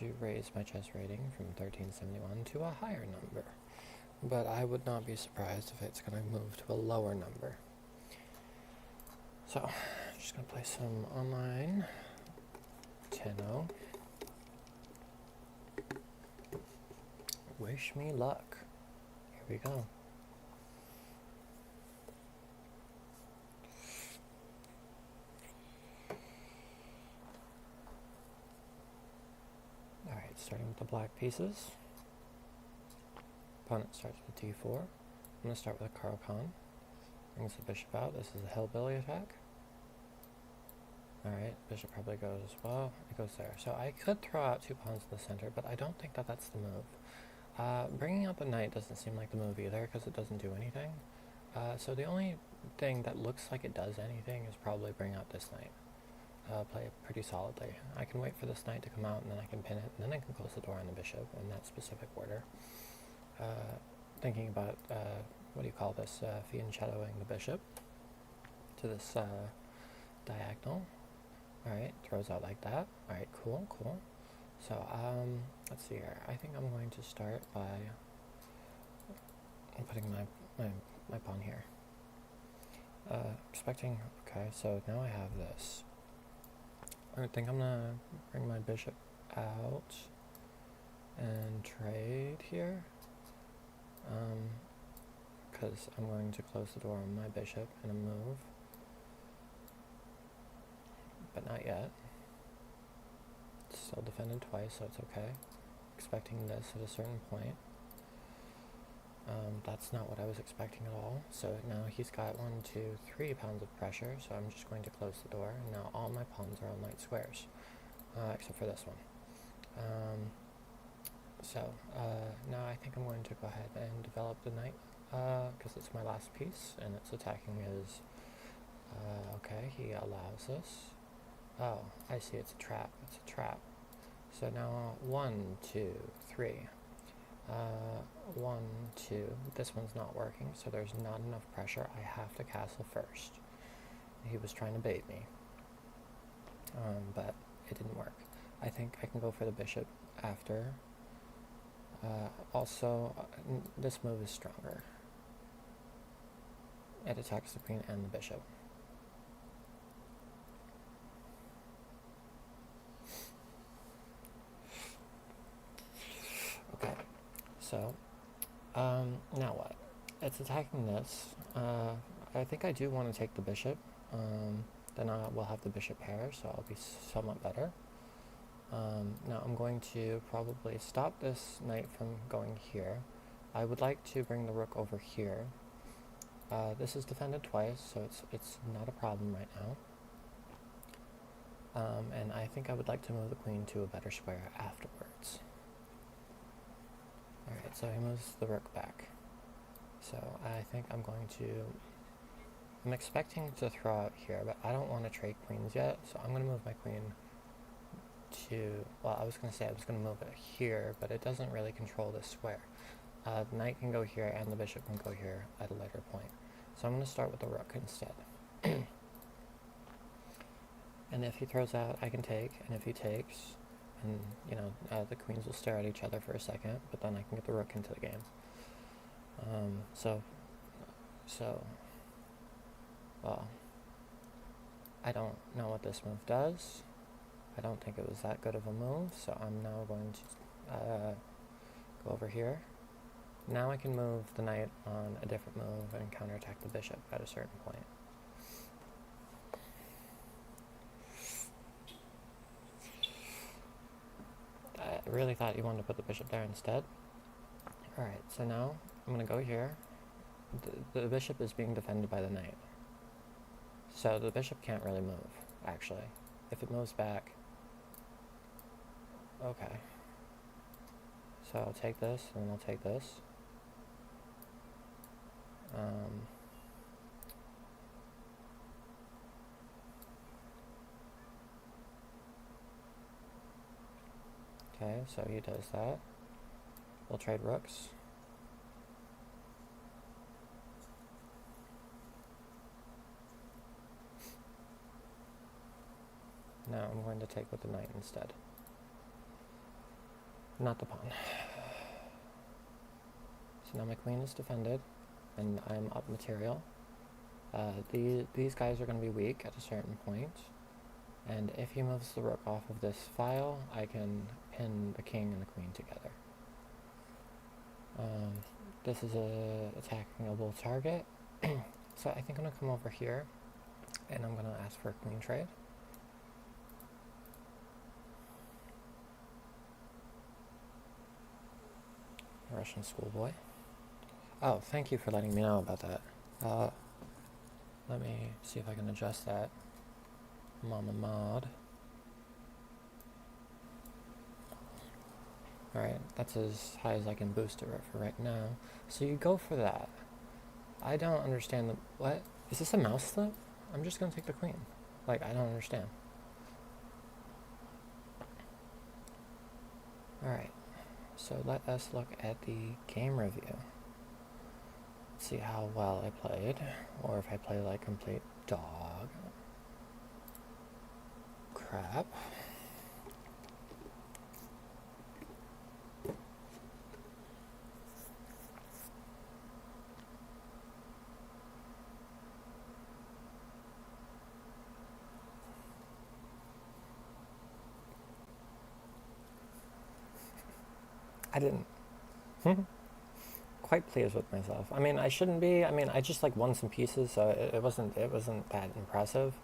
to raise my chess rating from 1371 to a higher number. But I would not be surprised if it's going to move to a lower number. So, I'm just going to play some online. Tenno. Wish me luck. Here we go. Alright, starting with the black pieces. Opponent starts with d4. I'm going to start with a Caro-Kann. Brings the bishop out. This is a hillbilly attack. Alright, bishop probably goes, well, it goes there. So I could throw out 2 pawns in the center, but I don't think that that's the move. Bringing out the knight doesn't seem like the move either, because it doesn't do anything. So the only thing that looks like it does anything is probably bring out this knight. Play it pretty solidly. I can wait for this knight to come out, and then I can pin it, and then I can close the door on the bishop in that specific order. Thinking about, what do you call this, fianchettoing the bishop to this diagonal. Alright, throws out like that. Alright, cool. So, let's see here. I think I'm going to start by putting my pawn here. Expecting, okay, so now I have this. I think I'm gonna bring my bishop out and trade here. Because I'm going to close the door on my bishop and a move. But not yet. It's still defended twice, so it's okay. Expecting this at a certain point. That's not what I was expecting at all. So now he's got 1, 2, 3 pounds of pressure, so I'm just going to close the door. And now all my pawns are on light squares, except for this one. Now I think I'm going to go ahead and develop the knight, because it's my last piece, and it's attacking his... okay, he allows this. Oh, I see, it's a trap. So now 1, 2, 3. 1, 2. This one's not working, so there's not enough pressure. I have to castle first. He was trying to bait me. But it didn't work. I think I can go for the bishop after. This move is stronger. It attacks the queen and the bishop. Okay, so, now what? It's attacking this. I think I do want to take the bishop. Then we'll have the bishop pair, so I'll be somewhat better. Now I'm going to probably stop this knight from going here. I would like to bring the rook over here. This is defended twice, so it's not a problem right now. And I think I would like to move the queen to a better square afterwards. Alright, so he moves the rook back. So I think I'm expecting to throw out here, but I don't want to trade queens yet, so I'm going to move my queen to, well, I was going to say I was going to move it here, but it doesn't really control this square. The knight can go here, and the bishop can go here at a later point. So I'm going to start with the rook instead. And if he throws out, I can take, and if he takes, and, the queens will stare at each other for a second, but then I can get the rook into the game. Well, I don't know what this move does. I don't think it was that good of a move, so I'm now going to go over here. Now I can move the knight on a different move and counterattack the bishop at a certain point. I really thought you wanted to put the bishop there instead. Alright, so now I'm going to go here. The bishop is being defended by the knight. So the bishop can't really move, actually. If it moves back... Okay. So I'll take this, and then I'll take this. Okay, so he does that. We'll trade rooks. Now I'm going to take with the knight instead. not the pawn. So now my queen is defended, and I'm up material. These guys are going to be weak at a certain point, and if he moves the rook off of this file, I can pin the king and the queen together. This is a attackable target, so I think I'm going to come over here, and I'm going to ask for a queen trade. Russian schoolboy. Oh, thank you for letting me know about that. Let me see if I can adjust that. Mama Mod. Alright, that's as high as I can boost it for right now. So you go for that. I don't understand the... What? Is this a mouse slip? I'm just gonna take the queen. Like, I don't understand. Alright, so let us look at the game review. See how well I played, or if I play like complete dog crap. I didn't quite pleased with myself. I mean, I shouldn't be. I mean, I just like won some pieces, so it wasn't that impressive.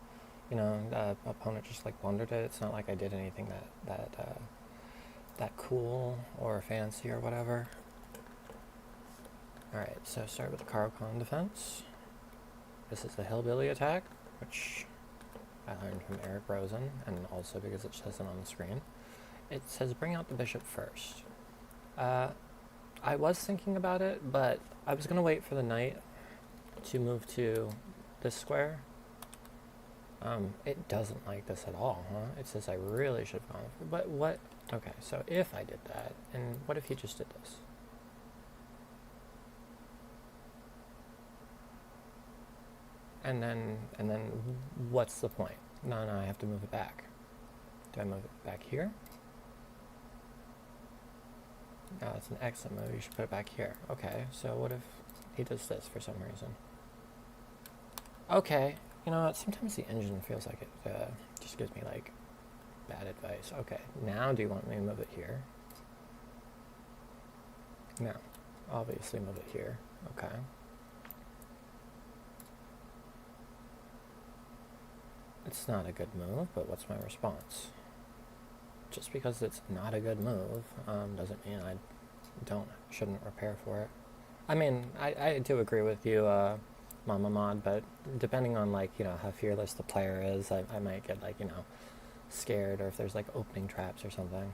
You know, opponent just like blundered it. It's not like I did anything that cool or fancy or whatever. All right, so start with the Caro-Kann defense. This is the hillbilly attack, which I learned from Eric Rosen, and also because it says it on the screen. It says bring out the bishop first. I was thinking about it, but I was going to wait for the knight to move to this square. It doesn't like this at all, huh? It says I really should have gone for it. But what? Okay, so if I did that, and what if he just did this? And then what's the point? No, I have to move it back. Do I move it back here? No, it's an exit move. You should put it back here. Okay, so what if he does this for some reason? Okay, you know what? Sometimes the engine feels like it just gives me, like, bad advice. Okay, now do you want me to move it here? No. Obviously move it here. Okay. It's not a good move, but what's my response? Just because it's not a good move doesn't mean I shouldn't repair for it. I mean, I do agree with you, Mama Mod, but depending on, like, you know, how fearless the player is, I might get, like, you know, scared, or if there's, like, opening traps or something.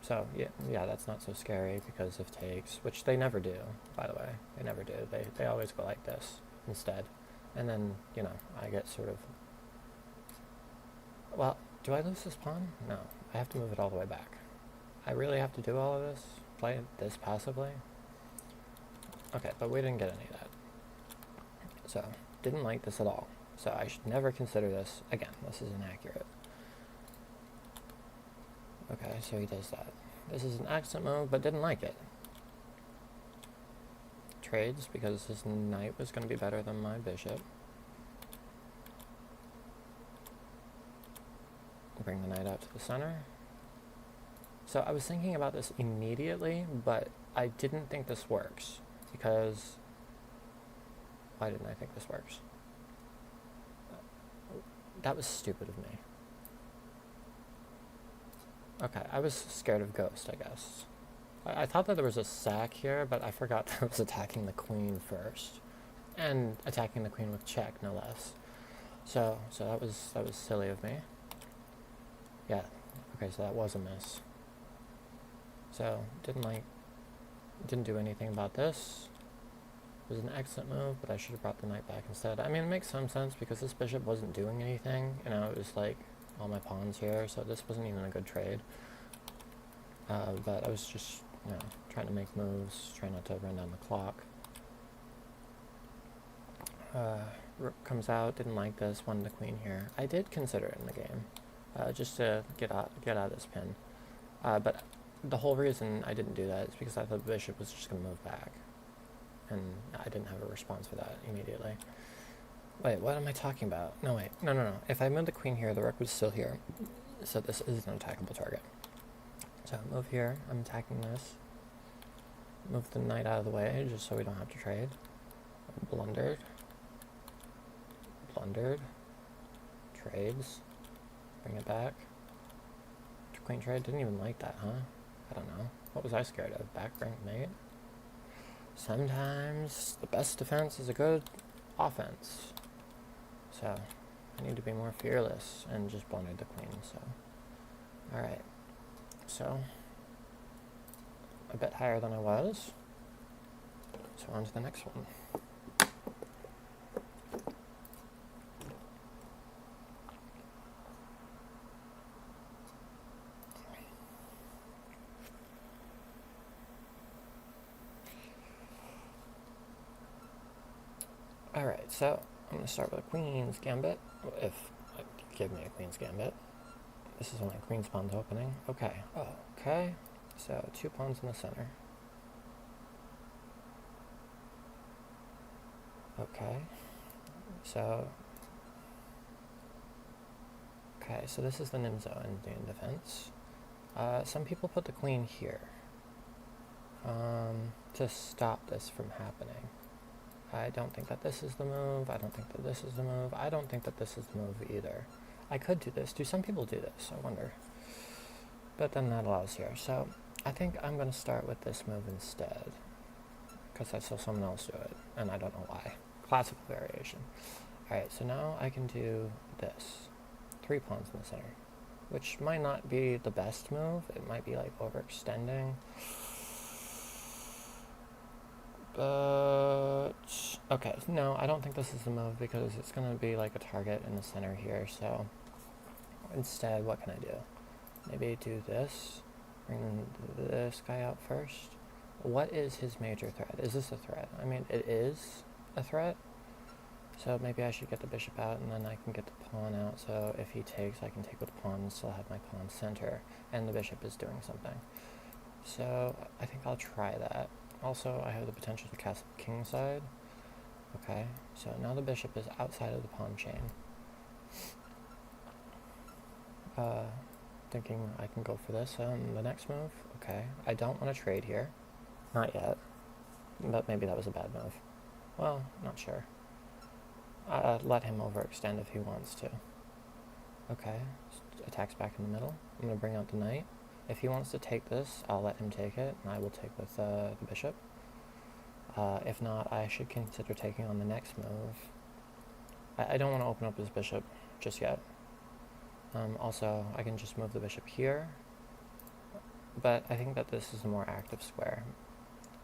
So, yeah, that's not so scary because of takes, which they never do, by the way. They never do. They always go like this instead. And then, you know, I get sort of... Well, do I lose this pawn? No. I have to move it all the way back. I really have to do all of this? Play it this passively? Okay, but we didn't get any of that. So, didn't like this at all. So I should never consider this. Again, this is inaccurate. Okay, so he does that. This is an excellent move, but didn't like it. Trades, because his knight was going to be better than my bishop. Bring the knight out to the center. So I was thinking about this immediately, but I didn't think this works. Because... Why didn't I think this works? That was stupid of me. Okay, I was scared of Ghost, I guess. I thought that there was a sack here, but I forgot that I was attacking the queen first. And attacking the queen with check, no less. So that was silly of me. Yeah, okay, so that was a miss. So, didn't do anything about this. It was an excellent move, but I should have brought the knight back instead. I mean, it makes some sense because this bishop wasn't doing anything. You know, it was like all my pawns here, so this wasn't even a good trade. But I was just, you know, trying to make moves, trying not to run down the clock. Rook comes out, didn't like this, wanted the queen here. I did consider it in the game, just to get out of this pin. But the whole reason I didn't do that is because I thought the bishop was just going to move back. And I didn't have a response for that immediately. Wait, what am I talking about? No, wait. No. If I move the queen here, the rook was still here. So this is an attackable target. So move here. I'm attacking this. Move the knight out of the way, just so we don't have to trade. Blundered. Blundered. Trades. Bring it back. Queen trade. Didn't even like that, huh? I don't know. What was I scared of? Back rank mate? Sometimes the best defense is a good offense. So I need to be more fearless and just blundered the queen, so. Alright. So a bit higher than I was. So on to the next one. Alright, so I'm going to start with a queen's gambit, if it give me a queen's gambit. This is when my queen's pawn's opening. Okay. Oh, okay. So 2 pawns in the center. Okay. So this is the Nimzo in defense. Some people put the queen here to stop this from happening. I don't think that this is the move. I don't think that this is the move. I don't think that this is the move either. I could do this. Do some people do this? I wonder. But then that allows here. So I think I'm going to start with this move instead, because I saw someone else do it, and I don't know why. Classical variation. Alright, so now I can do this. 3 pawns in the center, which might not be the best move. It might be like overextending. But okay, no, I don't think this is the move because it's going to be like a target in the center here. So instead, what can I do? Maybe do this. Bring this guy out first. What is his major threat? Is this a threat? I mean, it is a threat. So maybe I should get the bishop out and then I can get the pawn out. So if he takes, I can take with the pawn and still have my pawn center. And the bishop is doing something. So I think I'll try that. Also, I have the potential to castle the king side. Okay, so now the bishop is outside of the pawn chain. Thinking I can go for this on the next move. Okay, I don't want to trade here. Not yet. But maybe that was a bad move. Well, not sure. Let him overextend if he wants to. Okay, attacks back in the middle. I'm going to bring out the knight. If he wants to take this, I'll let him take it, and I will take with the bishop. If not, I should consider taking on the next move. I don't want to open up his bishop just yet. Also, I can just move the bishop here, but I think that this is a more active square.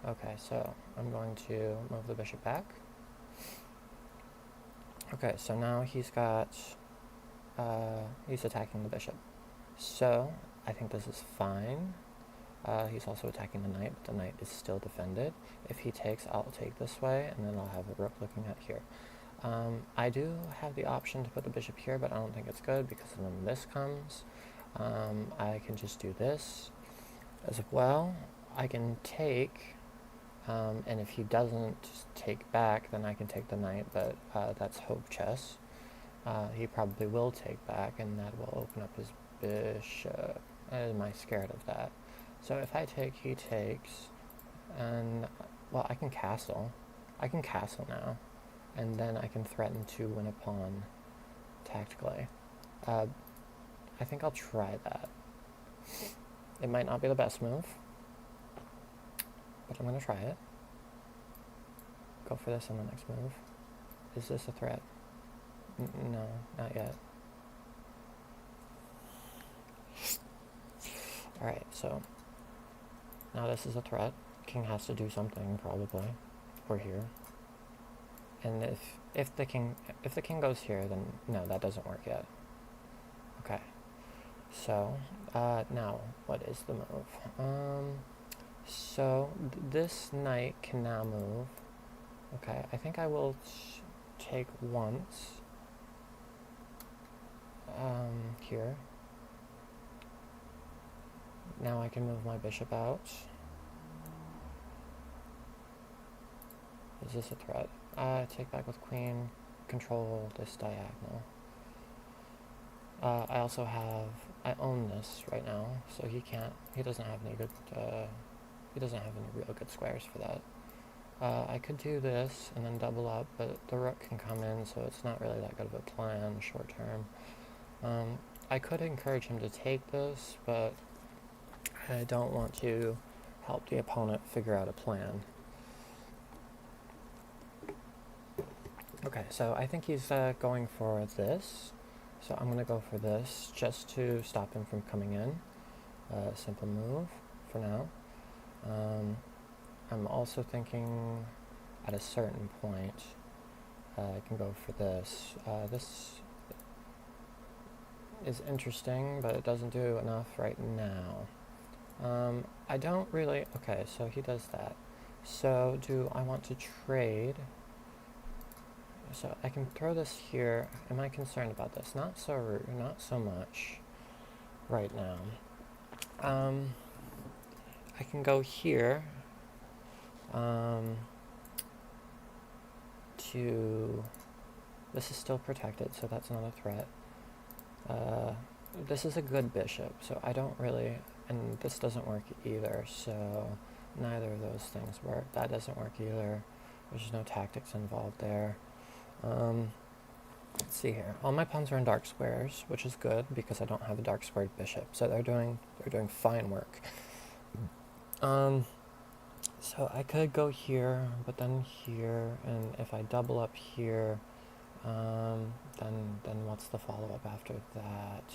Okay, so I'm going to move the bishop back. Okay, so now he's got, he's attacking the bishop. So I think this is fine. He's also attacking the knight, but the knight is still defended. If he takes, I'll take this way, and then I'll have a rook looking at here. I do have the option to put the bishop here, but I don't think it's good because when this comes, I can just do this as well. I can take, and if he doesn't take back, then I can take the knight, but that's hope chess. He probably will take back, and that will open up his bishop. Am I scared of that? So if I take, he takes, and, well, I can castle. I can castle now, and then I can threaten to win a pawn tactically. I think I'll try that. It might not be the best move, but I'm going to try it. Go for this on the next move. Is this a threat? No, not yet. Alright, so now this is a threat. King has to do something, probably. We're here. And if the king goes here, then no, that doesn't work yet. Okay. So now what is the move? So this knight can now move. Okay, I think I will take once. Here. now I can move my bishop out. Is this a threat? Take back with queen, control this diagonal. I own this right now, so he doesn't have any real good squares for that. I could do this and then double up, but the rook can come in, so it's not really that good of a plan short term. I could encourage him to take this, but I don't want to help the opponent figure out a plan. Okay, so I think he's going for this. So I'm going to go for this just to stop him from coming in. Simple move for now. I'm also thinking at a certain point I can go for this. This is interesting, but it doesn't do enough right now. I don't really... Okay, so he does that. So do I want to trade? So I can throw this here. Am I concerned about this? Not so much right now. I can go here to... This is still protected, so that's not a threat. This is a good bishop, so I don't really... And this doesn't work either, so neither of those things work. That doesn't work either. There's no tactics involved there. Let's see here. All my pawns are in dark squares, which is good because I don't have a dark squared bishop. So they're doing fine work. So I could go here, but then here, and if I double up here, then what's the follow-up after that?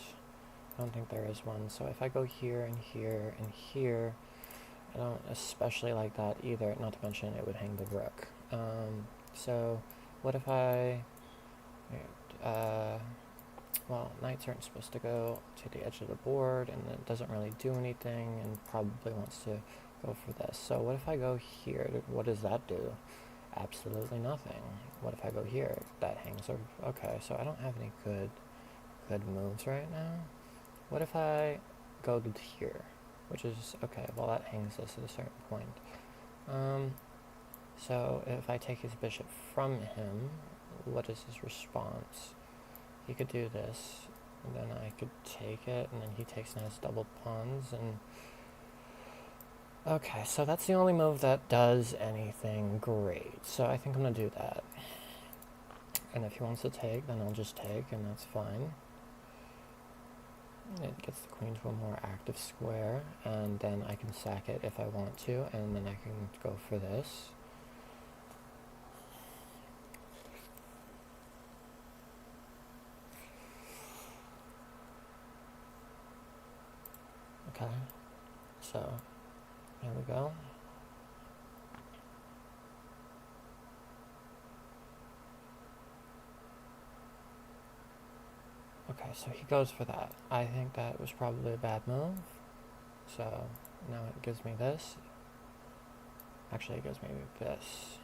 I don't think there is one. So if I go here and here and here, I don't especially like that either. Not to mention it would hang the rook. So what if I... well, knights aren't supposed to go to the edge of the board, and it doesn't really do anything, and probably wants to go for this. So what if I go here? What does that do? Absolutely nothing. What if I go here? That hangs over. Okay, so I don't have any good moves right now. What if I go to here? Which is, okay, well that hangs this at a certain point. So if I take his bishop from him, what is his response? He could do this, and then I could take it, and then he takes and has double pawns, and... Okay, so that's the only move that does anything great, so I think I'm going to do that. And if he wants to take, then I'll just take, and that's fine. It gets the queen to a more active square, and then I can sack it if I want to, and then I can go for this. Okay, so here we go. Okay, so he goes for that. I think that was probably a bad move. So now it gives me this. Actually, it gives me this.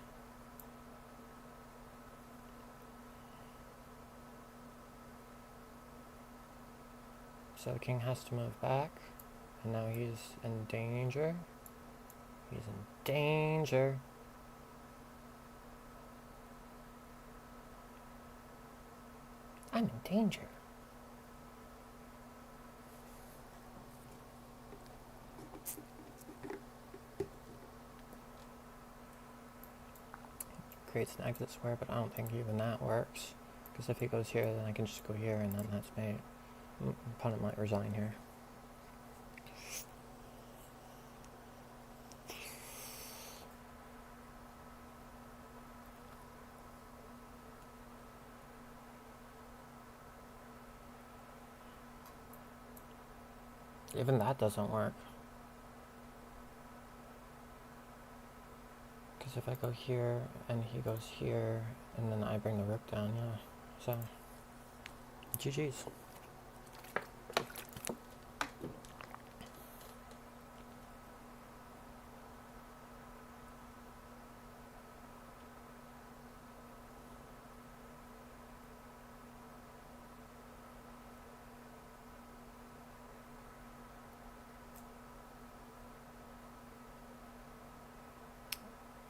So the king has to move back. And now he's in danger. He's in danger. I'm in danger. Creates an exit square, but I don't think even that works. Because if he goes here, then I can just go here, and then that's mate. Opponent might resign here. Even that doesn't work. Because if I go here, and he goes here, and then I bring the rook down, yeah. So, GG's.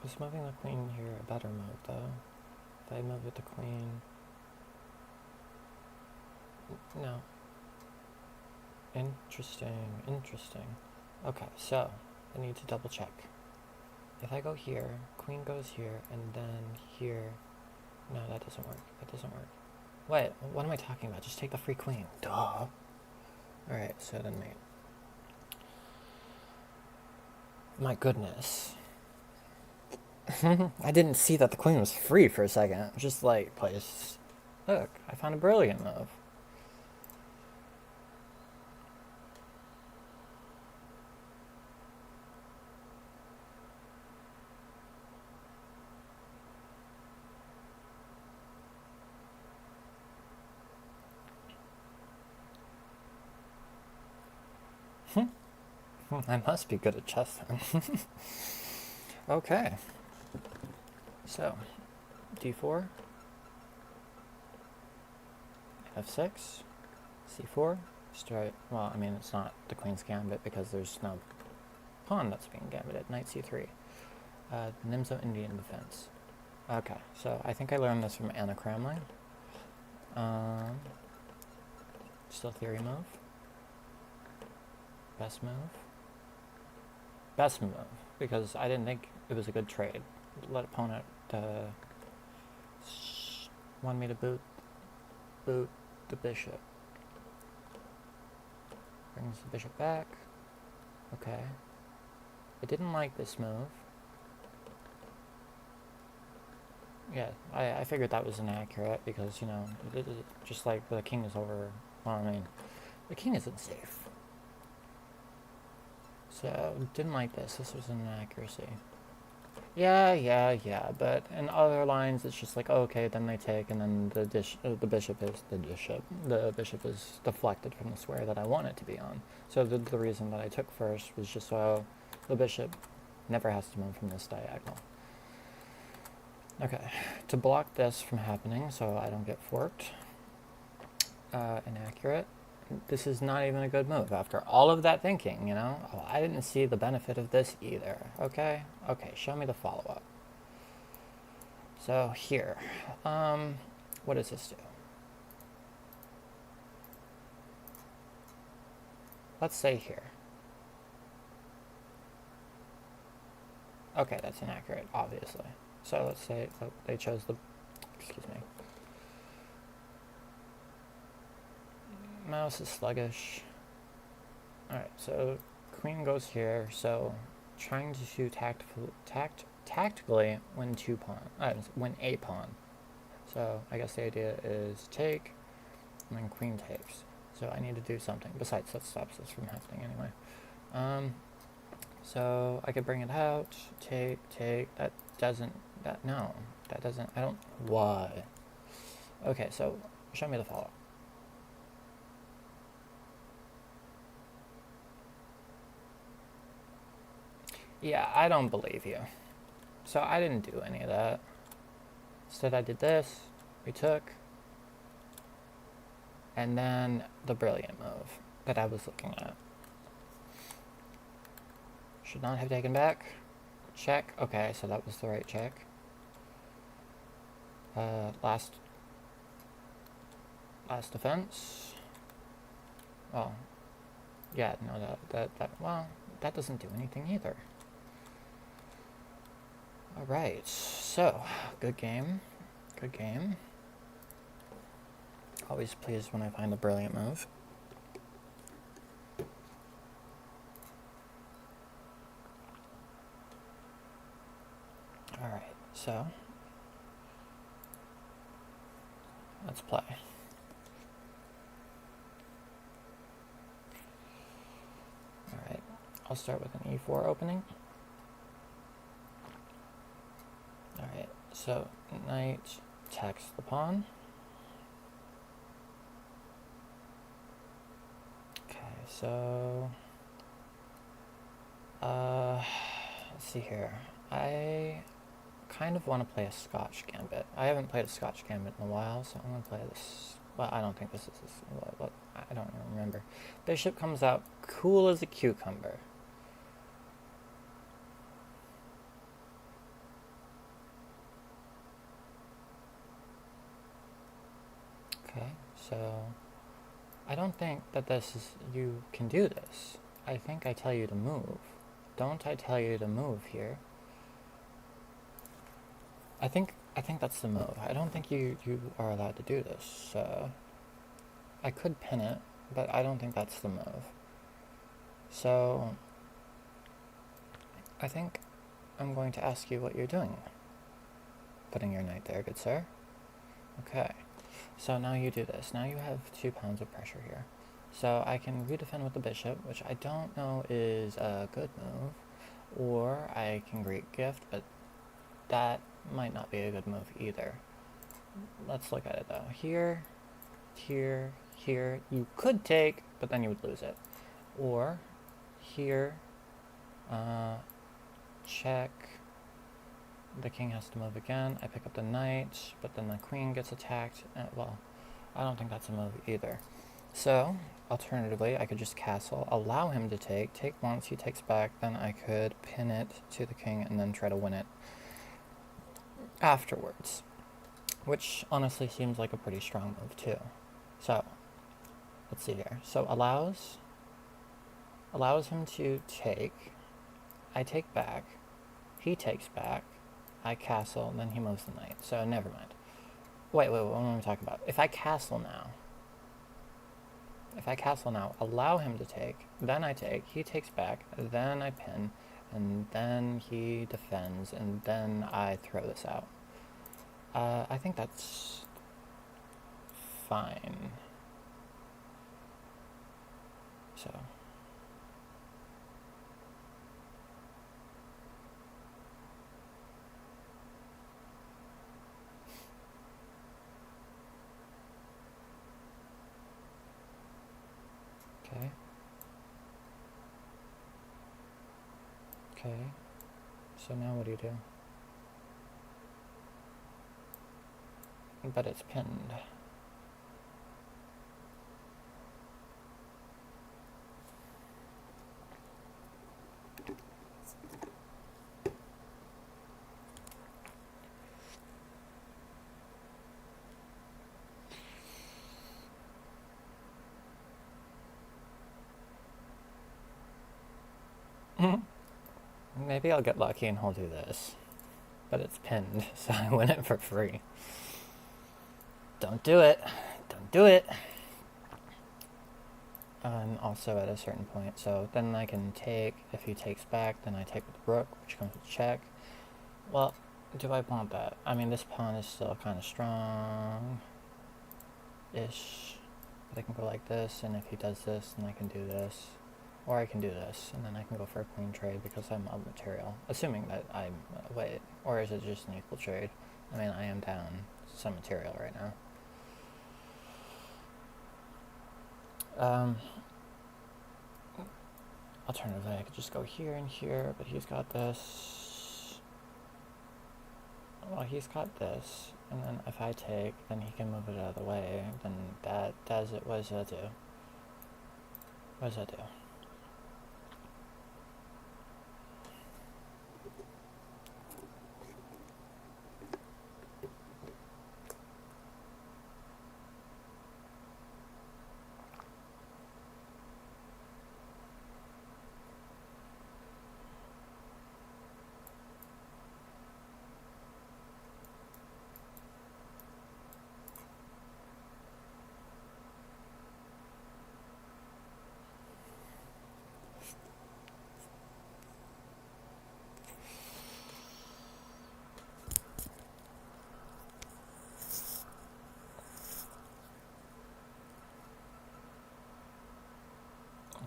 Is moving the queen here a better move, though? If I move with the queen... No. Interesting, interesting. Okay, so I need to double check. If I go here, queen goes here, and then here... No, that doesn't work. That doesn't work. Wait, what am I talking about? Just take the free queen. Duh. Alright, so then mate. My goodness. I didn't see that the queen was free for a second. Just like, place. Look, I found a brilliant move. I must be good at chess then. Okay. So, d4, f6, c4, straight. Well, I mean, it's not the queen's gambit because there's no pawn that's being gambited. Knight c3. Nimzo Indian defense. Okay, so I think I learned this from Anna Kramling. Still theory move. Best move. Best move, because I didn't think it was a good trade. Let opponent want me to boot the bishop. Brings the bishop back. Okay. I didn't like this move. Yeah, I figured that was inaccurate because, you know, just like the king is over. Well, I mean, the king isn't safe. So, didn't like this. This was an inaccuracy. Yeah, but in other lines, it's just like, oh, okay, then they take, and then the bishop is deflected from the square that I want it to be on. So the reason that I took first was just so the bishop never has to move from this diagonal. Okay, to block this from happening so I don't get forked, inaccurate. This is not even a good move after all of that thinking, you know? Oh, I didn't see the benefit of this either, okay? Okay, show me the follow-up. So, here. What does this do? Let's say here. Okay, that's inaccurate, obviously. So, let's say they chose the... Excuse me. Mouse is sluggish. Alright, so queen goes here, so trying to tactically win win a pawn. So I guess the idea is take, and then queen takes. So I need to do something. Besides, that stops this from happening anyway. So I could bring it out, take, that doesn't, I don't, why? Okay, so show me the follow-up. Yeah, I don't believe you. So I didn't do any of that. Instead I did this, we took, and then the brilliant move that I was looking at. Should not have taken back. Check. Okay, so that was the right check. Last defense. Oh, yeah, no, well, that doesn't do anything either. Alright, so, good game. Good game. Always pleased when I find a brilliant move. Alright, so, let's play. Alright, I'll start with an e4 opening. Alright, so knight attacks the pawn. Okay, so let's see here. I kind of want to play a Scotch Gambit. I haven't played a Scotch Gambit in a while, so I'm going to play this. Well, I don't think this is what I don't remember. Bishop comes out cool as a cucumber. Okay, so I don't think that this is, you can do this. I think I tell you to move. Don't I tell you to move here? I think that's the move. I don't think you are allowed to do this. I could pin it, but I don't think that's the move. So I think I'm going to ask you what you're doing. Putting your knight there, good sir. Okay. So now you do this. Now you have 2 pounds of pressure here. So I can redefend with the bishop, which I don't know is a good move. Or I can Greek gift, but that might not be a good move either. Let's look at it though. Here, here, here. You could take, but then you would lose it. Or here, check. The king has to move again. I pick up the knight, but then the queen gets attacked. Well, I don't think that's a move either. So, alternatively, I could just castle, allow him to take once, he takes back, then I could pin it to the king and then try to win it afterwards. Which honestly seems like a pretty strong move too. So, let's see here. So allows him to take, I take back, he takes back, I castle, and then he moves the knight. So never mind. Wait, what am I talking about? If I castle now, allow him to take, then I take, he takes back, then I pin, and then he defends, and then I throw this out. I think that's fine. So. Okay. Okay. So now what do you do? But it's pinned. Maybe I'll get lucky and he'll do this. But it's pinned, so I win it for free. Don't do it. Don't do it. And also at a certain point. So then I can take, if he takes back, then I take with the rook, which comes with check. Well, do I want that? I mean, this pawn is still kind of strong-ish. But I can go like this, and if he does this, then I can do this. Or I can do this, and then I can go for a queen trade because I'm of material. Assuming that I'm... wait, or is it just an equal trade? I mean, I am down some material right now. Alternatively, I could just go here and here, but he's got this. Well, he's got this, and then if I take, then he can move it out of the way. Then that does it. What does that do? What does that do?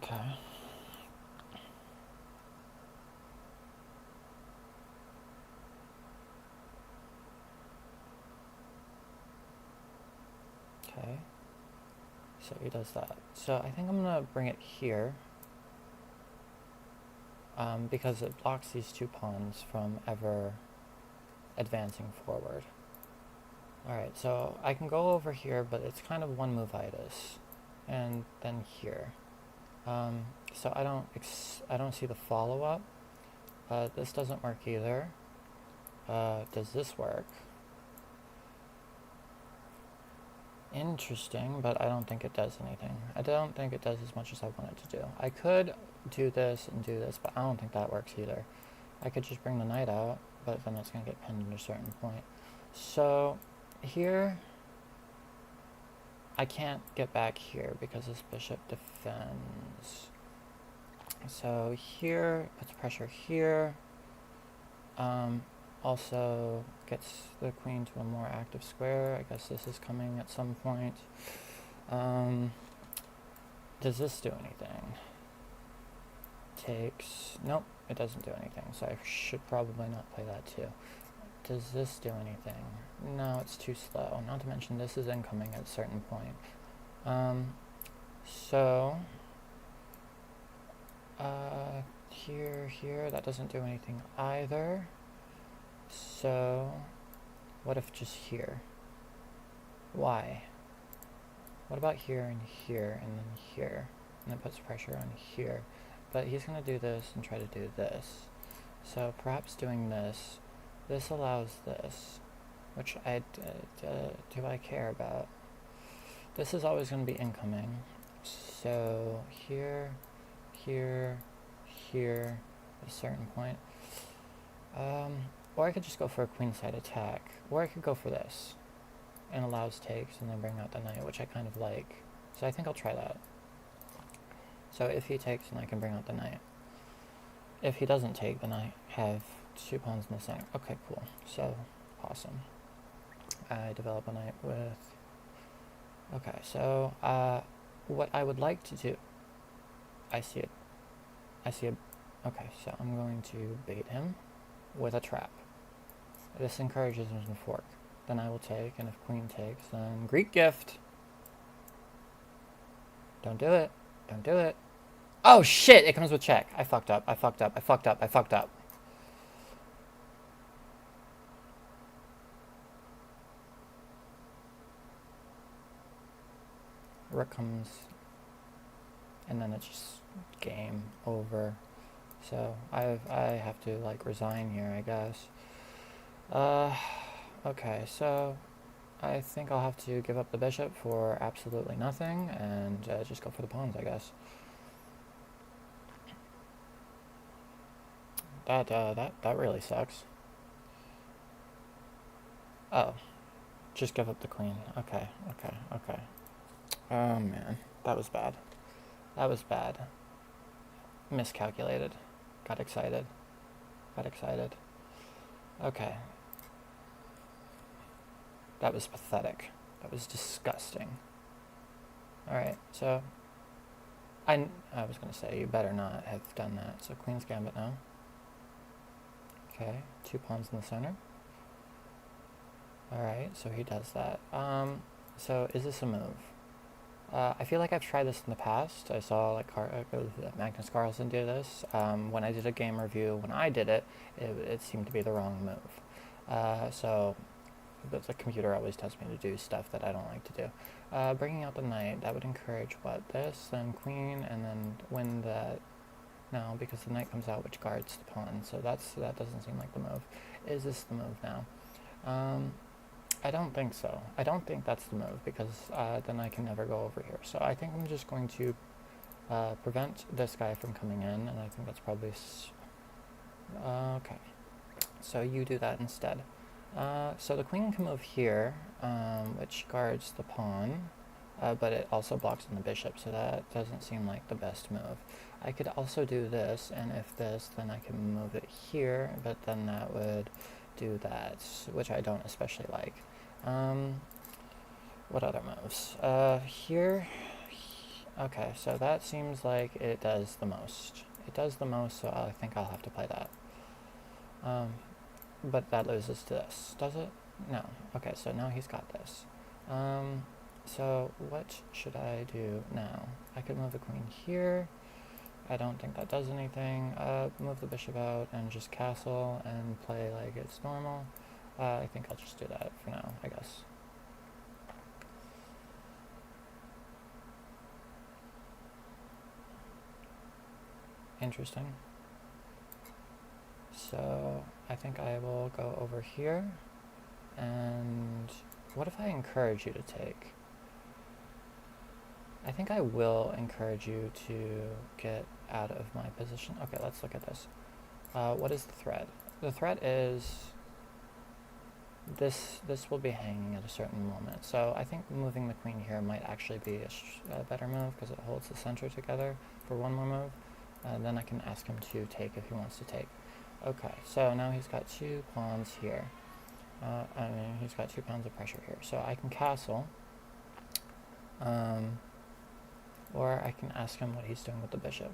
Okay. Okay. So he does that. So I think I'm gonna bring it here. Because it blocks these 2 pawns from ever advancing forward. Alright, so I can go over here, but it's kind of one movitis. And then here. So I don't see the follow-up. This doesn't work either. Does this work? Interesting, but I don't think it does anything. I don't think it does as much as I want it to do. I could do this and do this, but I don't think that works either. I could just bring the knight out, but then it's going to get pinned at a certain point. So here, I can't get back here because this bishop defends. So here, puts pressure here. Also gets the queen to a more active square. I guess this is coming at some point. Does this do anything? Takes... Nope, it doesn't do anything, so I should probably not play that too. Does this do anything? No, it's too slow. Not to mention this is incoming at a certain point. Here, that doesn't do anything either. So, what if just here? Why? What about here and here and then here? And it puts pressure on here. But he's going to do this and try to do this. So perhaps doing this, this allows this, which do I care about? This is always going to be incoming. So here, here, here, at a certain point. Or I could just go for a queenside attack. Or I could go for this. And allows takes and then bring out the knight, which I kind of like. So I think I'll try that. So if he takes, then I can bring out the knight. If he doesn't take, then I have 2 pawns in the center. Okay, cool. So, awesome. I develop a knight with... Okay, so, what I would like to do... I see it. Okay, so I'm going to bait him with a trap. This encourages him to fork. Then I will take, and if queen takes, then Greek gift! Don't do it. Don't do it. Oh shit! It comes with check. I fucked up. Rook comes, and then it's just game over. So I have to like resign here, I guess. Okay, so I think I'll have to give up the bishop for absolutely nothing and just go for the pawns, I guess. That really sucks. Oh, just give up the queen. Okay. Oh man, that was bad. Miscalculated. Got excited. Okay. That was pathetic. That was disgusting. Alright, so... I was going to say, you better not have done that. So queen's gambit now. Okay, 2 pawns in the center. Alright, so he does that. So is this a move? I feel like I've tried this in the past. I saw like Magnus Carlsen do this. When I did a game review, when I did it, it seemed to be the wrong move. So the computer always tells me to do stuff that I don't like to do. Bringing out the knight, that would encourage what? This, then queen, and then win that. No, because the knight comes out, which guards the pawn. So that doesn't seem like the move. Is this the move now? I don't think so. I don't think that's the move, because then I can never go over here. So I think I'm just going to prevent this guy from coming in, and I think that's probably... okay. So you do that instead. So the queen can move here, which guards the pawn, but it also blocks on the bishop, so that doesn't seem like the best move. I could also do this, and if this, then I can move it here, but then that would do that, which I don't especially like. What other moves? Here... Okay, so that seems like it does the most. So I think I'll have to play that. But that loses to this, does it? No. Okay, so now he's got this. So what should I do now? I could move the queen here. I don't think that does anything. Move the bishop out and just castle and play like it's normal. I think I'll just do that for now, I guess. Interesting. So I think I will go over here. And what if I encourage you to take? I think I will encourage you to get out of my position. Okay, let's look at this. What is the threat? The threat is this will be hanging at a certain moment. So I think moving the queen here might actually be a better move because it holds the center together for one more move. And then I can ask him to take if he wants to take. Okay, so now he's got 2 pawns here. I mean, he's got 2 pounds of pressure here. So I can castle. Or I can ask him what he's doing with the bishop.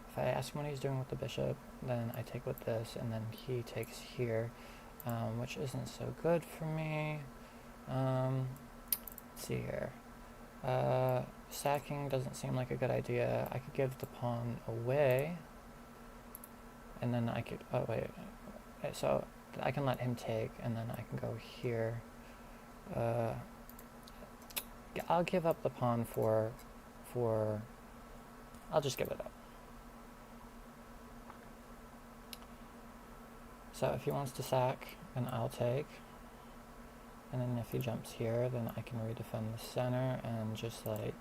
If I ask him what he's doing with the bishop, then I take with this, and then he takes here, which isn't so good for me. Let's see here. Sacking doesn't seem like a good idea. I could give the pawn away, and then I could, oh wait, so I can let him take, and then I can go here. I'll give up the pawn for, I'll just give it up. So if he wants to sack, then I'll take. And then if he jumps here, then I can redefend the center and just like,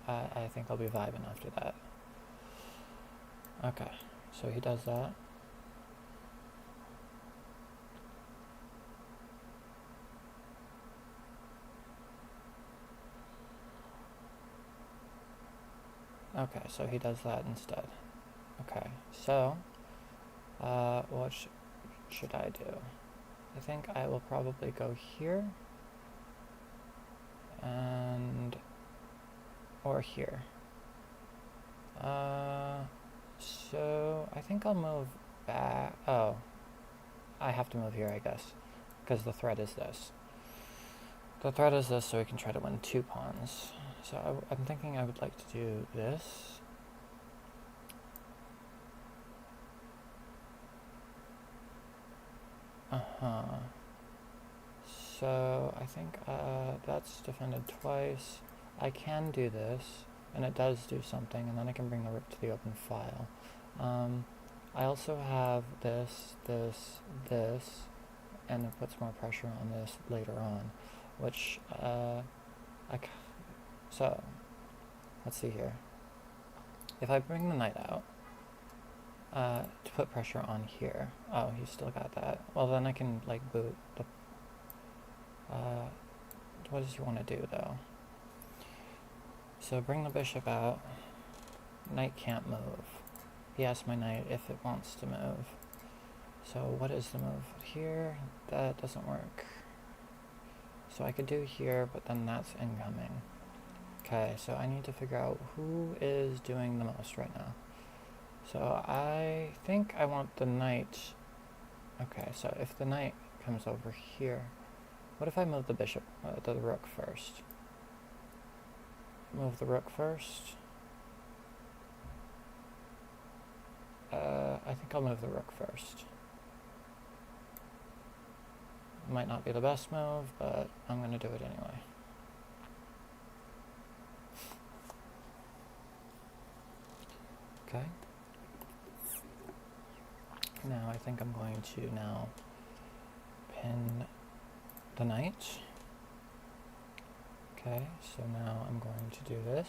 I think I'll be vibing after that. Okay, so he does that. Okay, so he does that instead. Okay, so, what should I do? I think I will probably go here, or here. So I think I'll move back. Oh, I have to move here, I guess, because the threat is this. The threat is this, so we can try to win 2 pawns. So I'm thinking I would like to do this. So I think that's defended twice. I can do this, and it does do something, and then I can bring the rook to the open file. I also have this, and it puts more pressure on this later on, which, so, let's see here. If I bring the knight out, to put pressure on here, oh, he's still got that. Well, then I can, like, boot the, what does he want to do, though? So bring the bishop out. Knight can't move. He asked my knight if it wants to move. So what is the move here? That doesn't work. So I could do here, but then that's incoming. Okay, so I need to figure out who is doing the most right now. So I think I want the knight. Okay, so if the knight comes over here, what if I move the bishop, the rook first? Move the rook first. I think I'll move the rook first. Might not be the best move, but I'm going to do it anyway. Okay. Now I think I'm going to now pin the knight. Okay, so now I'm going to do this.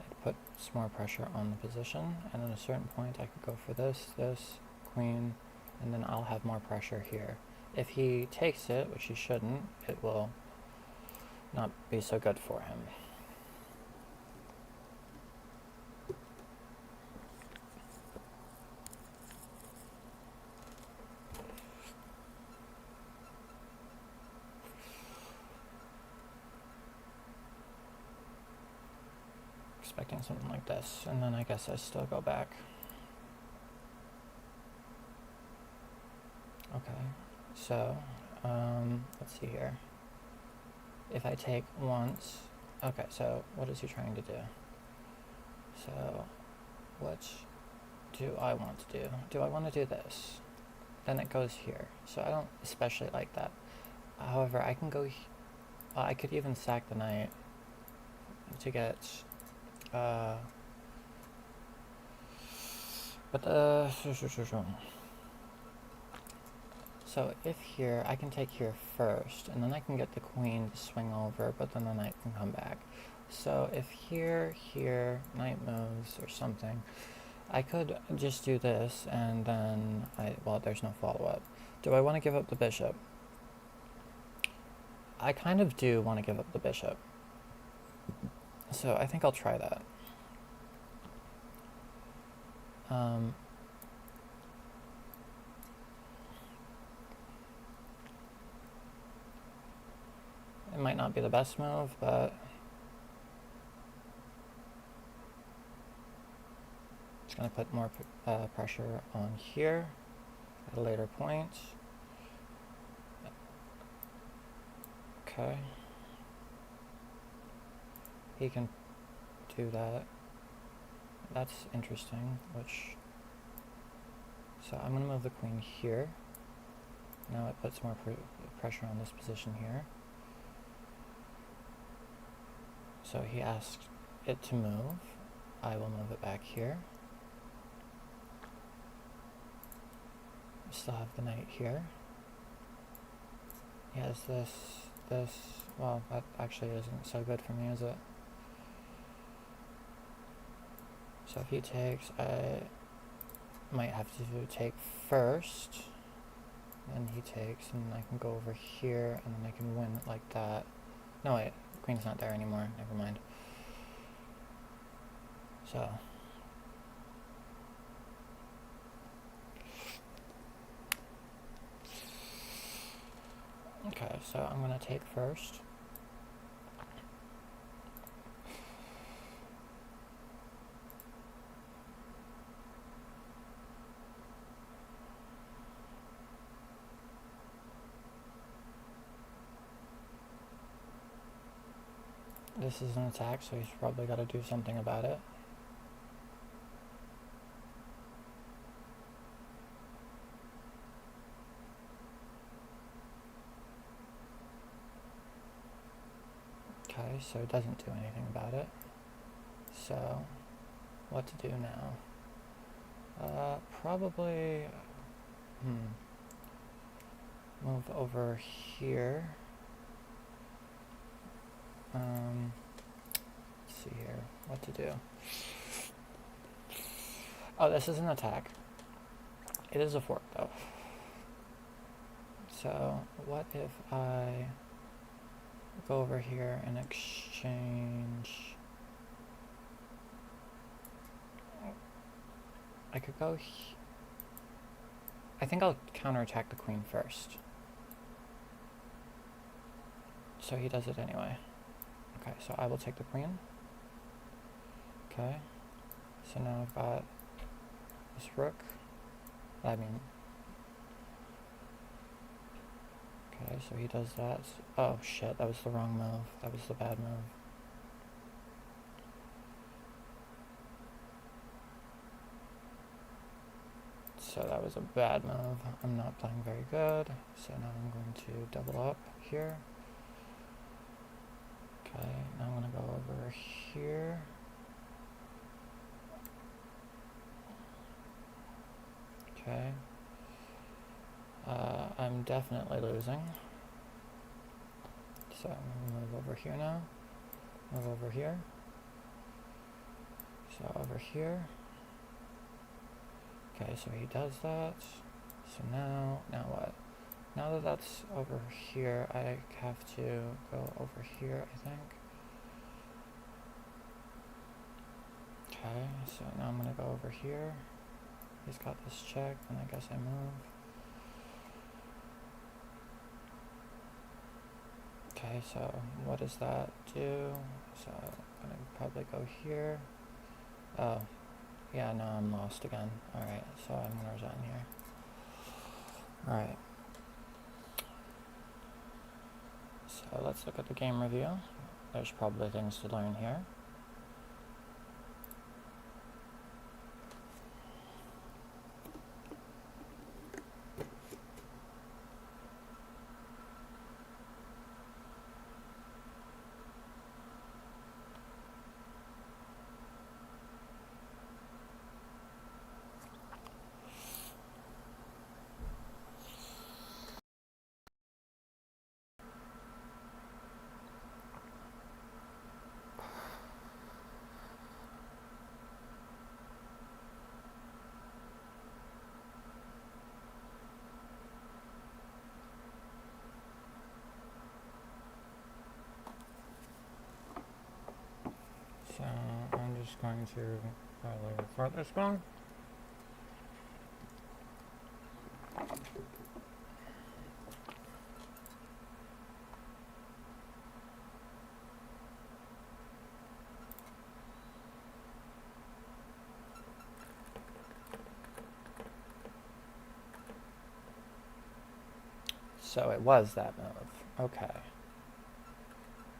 It puts more pressure on the position, and at a certain point I could go for this, queen, and then I'll have more pressure here. If he takes it, which he shouldn't, it will not be so good for him. Expecting something like this, and then I guess I still go back. Okay, so let's see here. If I take once, okay, so what is he trying to do? So what do I want to do? Do I want to do this? Then it goes here, so I don't especially like that. However, I can go, I could even sack the knight to get, so if here, I can take here first, and then I can get the queen to swing over, but then the knight can come back. So if here, knight moves or something, I could just do this and then well, there's no follow-up. Do I want to give up the bishop? I kind of do want to give up the bishop. So I think I'll try that. It might not be the best move, but it's going to put more pressure on here at a later point. Okay. He can do that. That's interesting, so I'm going to move the queen here. Now it puts more pressure on this position here. So he asked it to move. I will move it back here. Still have the knight here. He has this. Well, that actually isn't so good for me, is it? So if he takes, I might have to take first. Then he takes, and I can go over here, and then I can win like that. No, wait, queen's not there anymore. Never mind. So. Okay, so I'm going to take first. This is an attack, so he's probably got to do something about it. Okay, so it doesn't do anything about it. So, what to do now? Probably move over here. Let's see here, what to do. Oh, this is an attack. It is a fork, though. So, what if I go over here and exchange? I could go I think I'll counterattack the queen first. So he does it anyway. Okay, so I will take the queen. Okay, so now I've got this rook. Okay, so he does that. Oh shit, that was the wrong move. That was the bad move. So that was a bad move. I'm not playing very good. So now I'm going to double up here. Okay, now I'm going to go over here. Okay. I'm definitely losing. So I'm going to move over here now. Move over here. So over here. Okay, so he does that. So now what? Now that that's over here, I have to go over here, I think. Okay, so now I'm going to go over here. He's got this check, and I guess I move. Okay, so what does that do? So I'm going to probably go here. Oh, yeah, no, I'm lost again. Alright, so I'm going to resign here. Alright. So let's look at the game review. There's probably things to learn here. just going to probably report this one. So it was that move. Okay.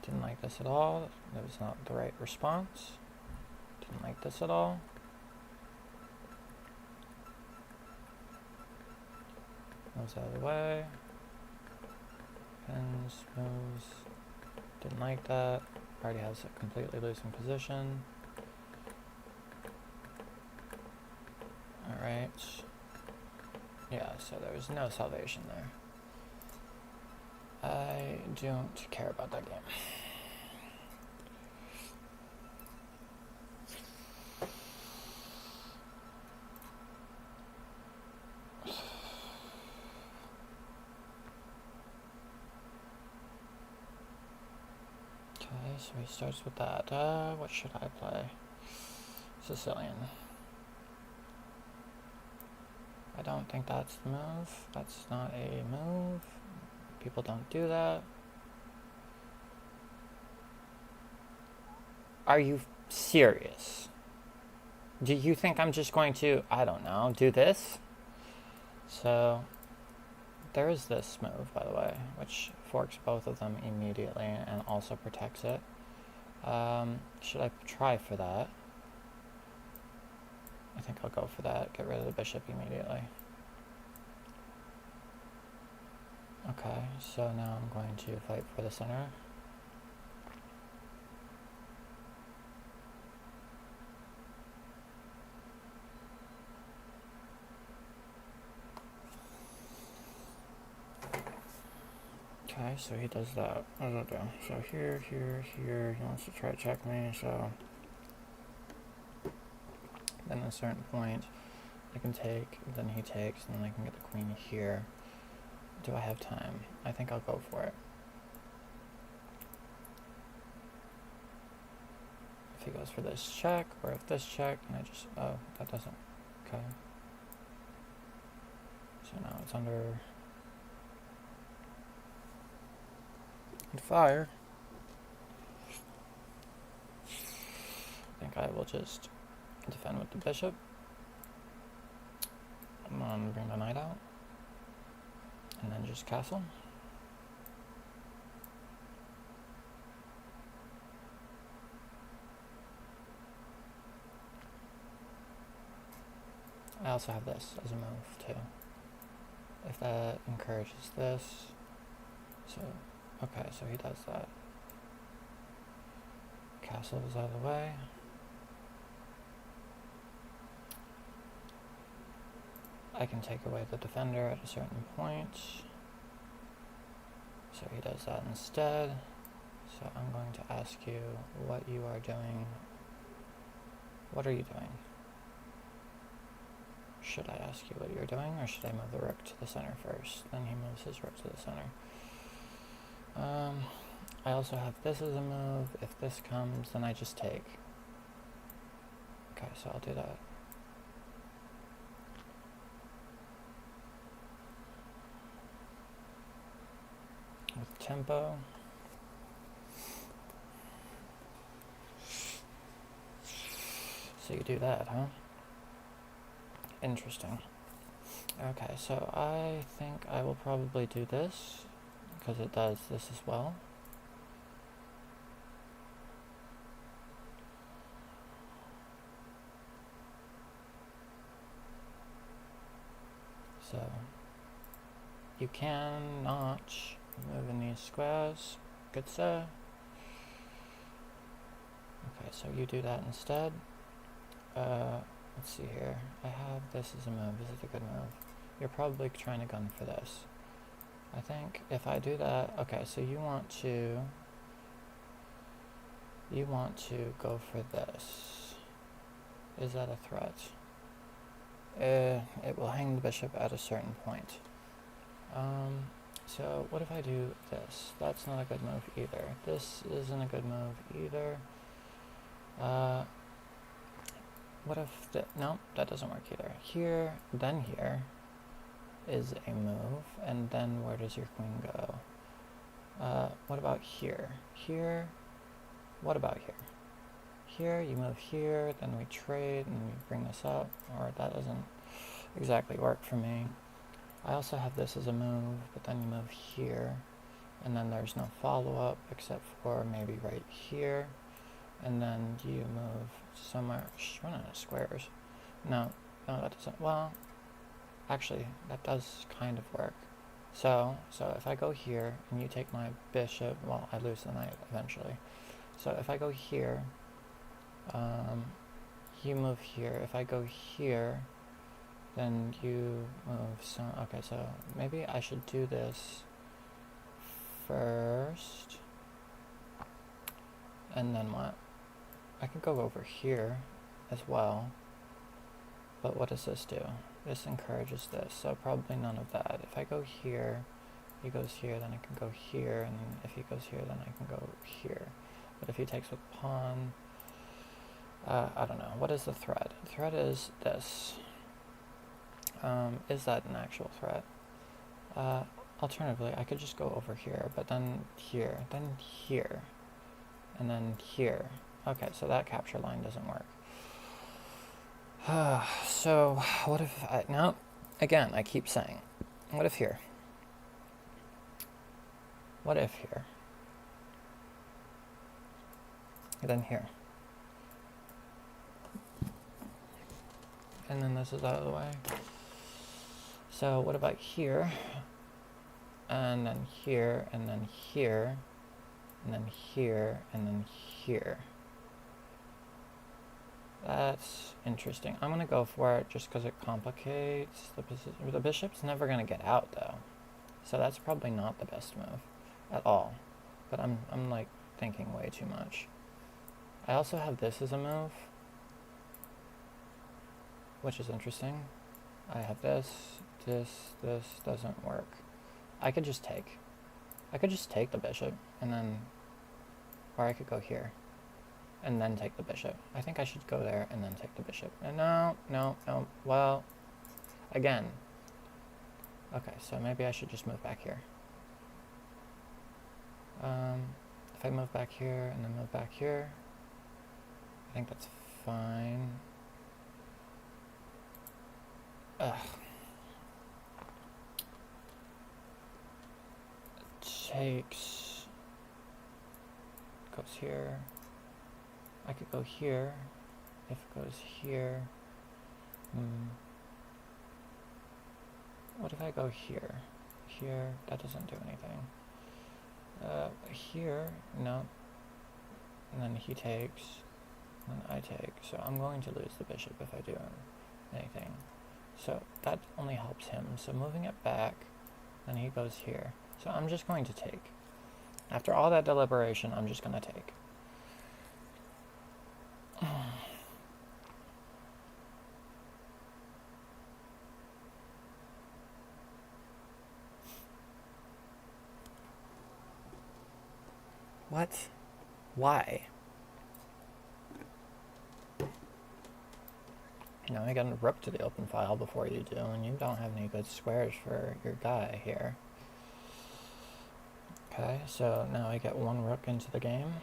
Didn't like this at all. That was not the right response. Didn't like this at all. Moves out of the way. Pins, moves. Didn't like that. Already has it completely losing position. Alright. Yeah, so there was no salvation there. I don't care about that game. Okay, so he starts with that. What should I play? Sicilian. I don't think that's the move. That's not a move. People don't do that. Are you serious? Do you think I'm just going to, I don't know, do this? So, there is this move, by the way, which forks both of them immediately and also protects it. Should I try for that? I think I'll go for that. Get rid of the bishop immediately. Okay, so now I'm going to fight for the center. Okay, so he does that. What does that do? So here, he wants to try to check me, so then at a certain point I can take, then he takes, and then I can get the queen here. Do I have time? I think I'll go for it. If he goes for this check, or if this check, and I just, oh, that doesn't, okay. So now it's under fire. I think I will just defend with the bishop. I'm gonna bring the knight out. And then just castle. I also have this as a move too. If that encourages this. So, okay, so he does that. Castle is out of the way. I can take away the defender at a certain point. So he does that instead. So I'm going to ask you what you are doing. What are you doing? Should I ask you what you're doing, or should I move the rook to the center first? Then he moves his rook to the center. I also have this as a move. If this comes, then I just take. Okay, so I'll do that. With tempo. So you do that, huh? Interesting. Okay, so I think I will probably do this, because it does this as well. So, you cannot move in these squares. Good sir. Okay, so you do that instead. Let's see here. I have this as a move. Is it a good move? You're probably trying to gun for this. I think if I do that, okay, so you want to go for this. Is that a threat? It will hang the bishop at a certain point. So what if I do this? That's not a good move either. This isn't a good move either. what if no, that doesn't work either. Here, then here is a move, and then where does your queen go? What about here? Here, what about here? Here, you move here, then we trade, and we bring this up, or that doesn't exactly work for me. I also have this as a move, but then you move here, and then there's no follow-up except for maybe right here, and then you move somewhere. She's running out of squares. No, that doesn't. Well, actually, that does kind of work. So if I go here and you take my bishop, well, I lose the knight eventually. So if I go here, you move here. If I go here, then you move some. Okay, so maybe I should do this first. And then what? I could go over here as well. But what does this do? This encourages this, so probably none of that. If I go here, he goes here, then I can go here, and if he goes here, then I can go here. But if he takes with pawn, I don't know. What is the threat? The threat is this. Is that an actual threat? Alternatively, I could just go over here, but then here, and then here. Okay, so that capture line doesn't work. So, what if now, again, I keep saying, what if here? What if here? And then here. And then this is out of the way. So, what about here? And then here, and then here, and then here, and then here. That's interesting. I'm going to go for it just because it complicates the position. The bishop's never going to get out, though. So that's probably not the best move at all. But I'm like, thinking way too much. I also have this as a move, which is interesting. I have this doesn't work. I could just take. I could just take the bishop, and then, or I could go here and then take the bishop. I think I should go there and then take the bishop. And no. Well, again. Okay, so maybe I should just move back here. If I move back here and then move back here, I think that's fine. Ugh. Takes, goes here. I could go here. If it goes here, what if I go here? Here, that doesn't do anything. Here, no. And then he takes, and then I take. So I'm going to lose the bishop if I do anything. So that only helps him. So moving it back, then he goes here. So I'm just going to take. After all that deliberation, I'm just going to take. What? Why? You know, I got a rook to the open file before you do, and you don't have any good squares for your guy here. Okay, so now I get one rook into the game.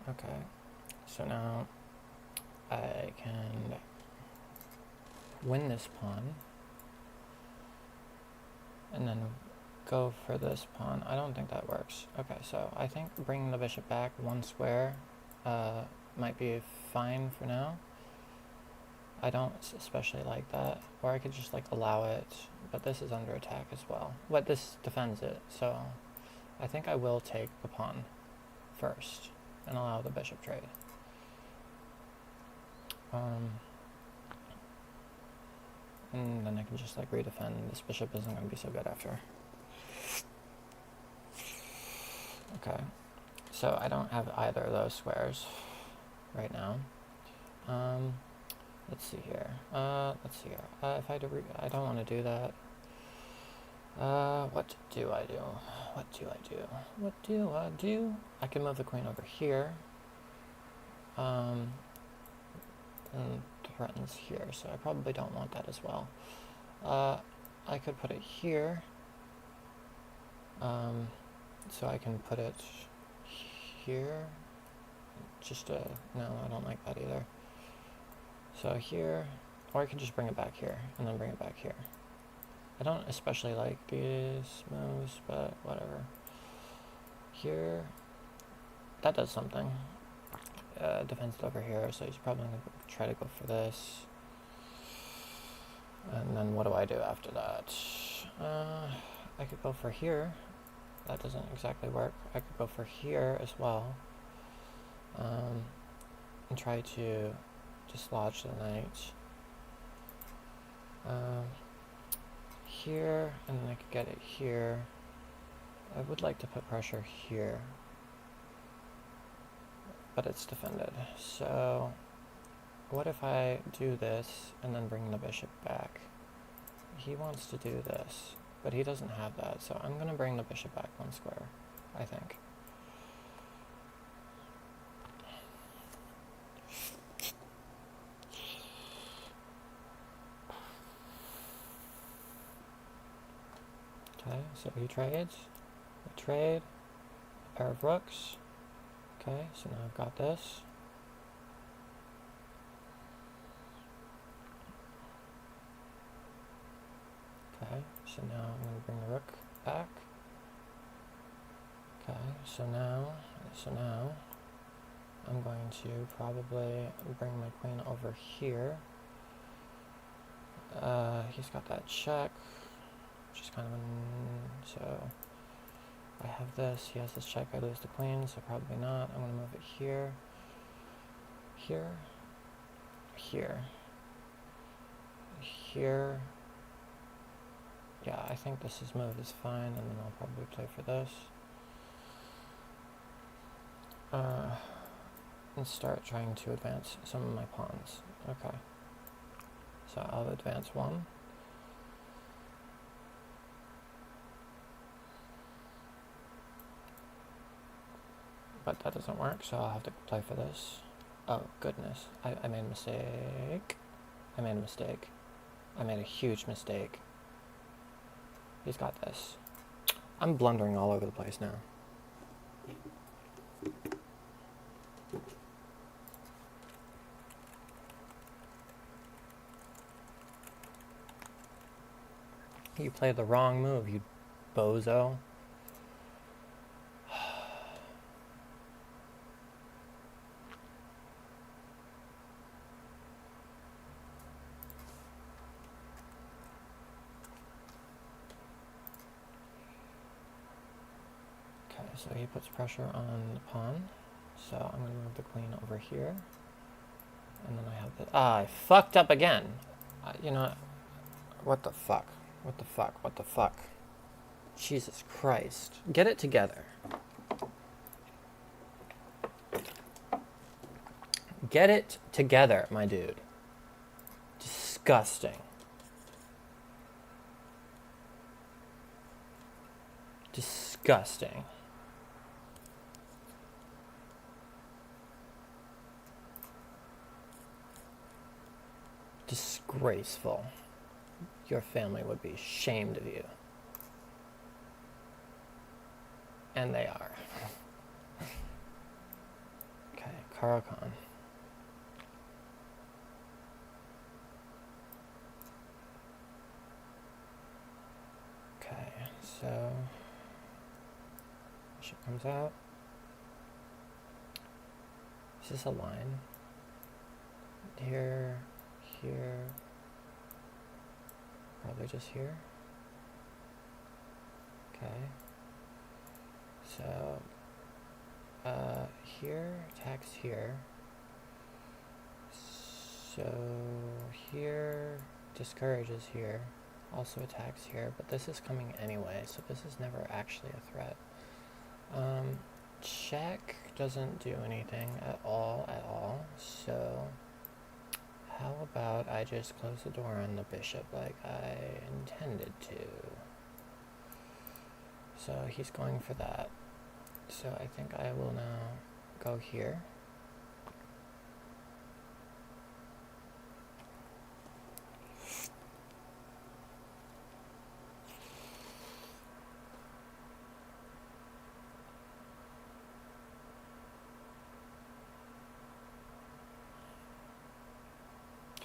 Okay, so now I can win this pawn and then go for this pawn. I don't think that works. Okay, so I think bringing the bishop back one square might be fine for now. I don't especially like that, or I could just like allow it, but this is under attack as well. But this defends it, so I think I will take the pawn first and allow the bishop trade. And then I can just like redefend. This bishop isn't going to be so good after. Okay, So I don't have either of those squares right now. Let's see here. If I don't want to do that. What do I do? What do I do? What do I do? I can move the queen over here. And threatens here, so I probably don't want that as well. I could put it here. So I can put it here. No, I don't like that either. So here, or I can just bring it back here, and then bring it back here. I don't especially like these moves, but whatever. Here, that does something. Defends it over here, so he's probably going to try to go for this. And then what do I do after that? I could go for here. That doesn't exactly work. I could go for here as well. And try to dislodge the knight. Here, and then I could get it here. I would like to put pressure here, but it's defended. So what if I do this and then bring the bishop back? He wants to do this, but he doesn't have that, so I'm going to bring the bishop back one square, I think. Okay, so he trades. We trade. A pair of rooks. Okay, so now I've got this. Okay, so now I'm going to bring the rook back. Okay, so now I'm going to probably bring my queen over here. He's got that check, which is kind of so I have this, he has this check, I lose the queen, so probably not. I'm going to move it here, here, here, here. Yeah, I think this move is fine, and then I'll probably play for this. And start trying to advance some of my pawns. Okay. So I'll advance one. But that doesn't work, so I'll have to play for this. Oh, goodness. I made a mistake. I made a huge mistake. He's got this. I'm blundering all over the place now. You played the wrong move, you bozo. Okay, so he puts pressure on the pawn. So I'm going to move the queen over here. And then I have the... I fucked up again. You know, what the fuck? What the fuck? What the fuck? Jesus Christ. Get it together. Get it together, my dude. Disgusting. Disgusting. Disgraceful. Your family would be ashamed of you. And they are. Okay, Caro-Kann. Okay, so bishop comes out. Is this a line? Here, here, probably just here. Okay. So, here attacks here. So here discourages here. Also attacks here, but this is coming anyway, so this is never actually a threat. check doesn't do anything at all. So how about I just close the door on the bishop like I intended to? So he's going for that. So I think I will now go here.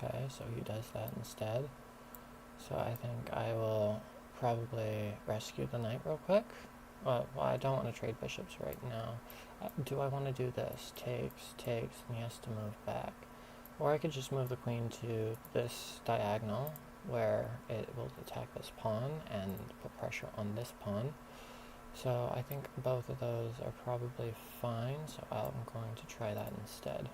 Okay, so he does that instead. So I think I will probably rescue the knight real quick. Well, I don't want to trade bishops right now. Do I want to do this? Takes, and he has to move back. Or I could just move the queen to this diagonal, where it will attack this pawn and put pressure on this pawn. So I think both of those are probably fine, so I'm going to try that instead.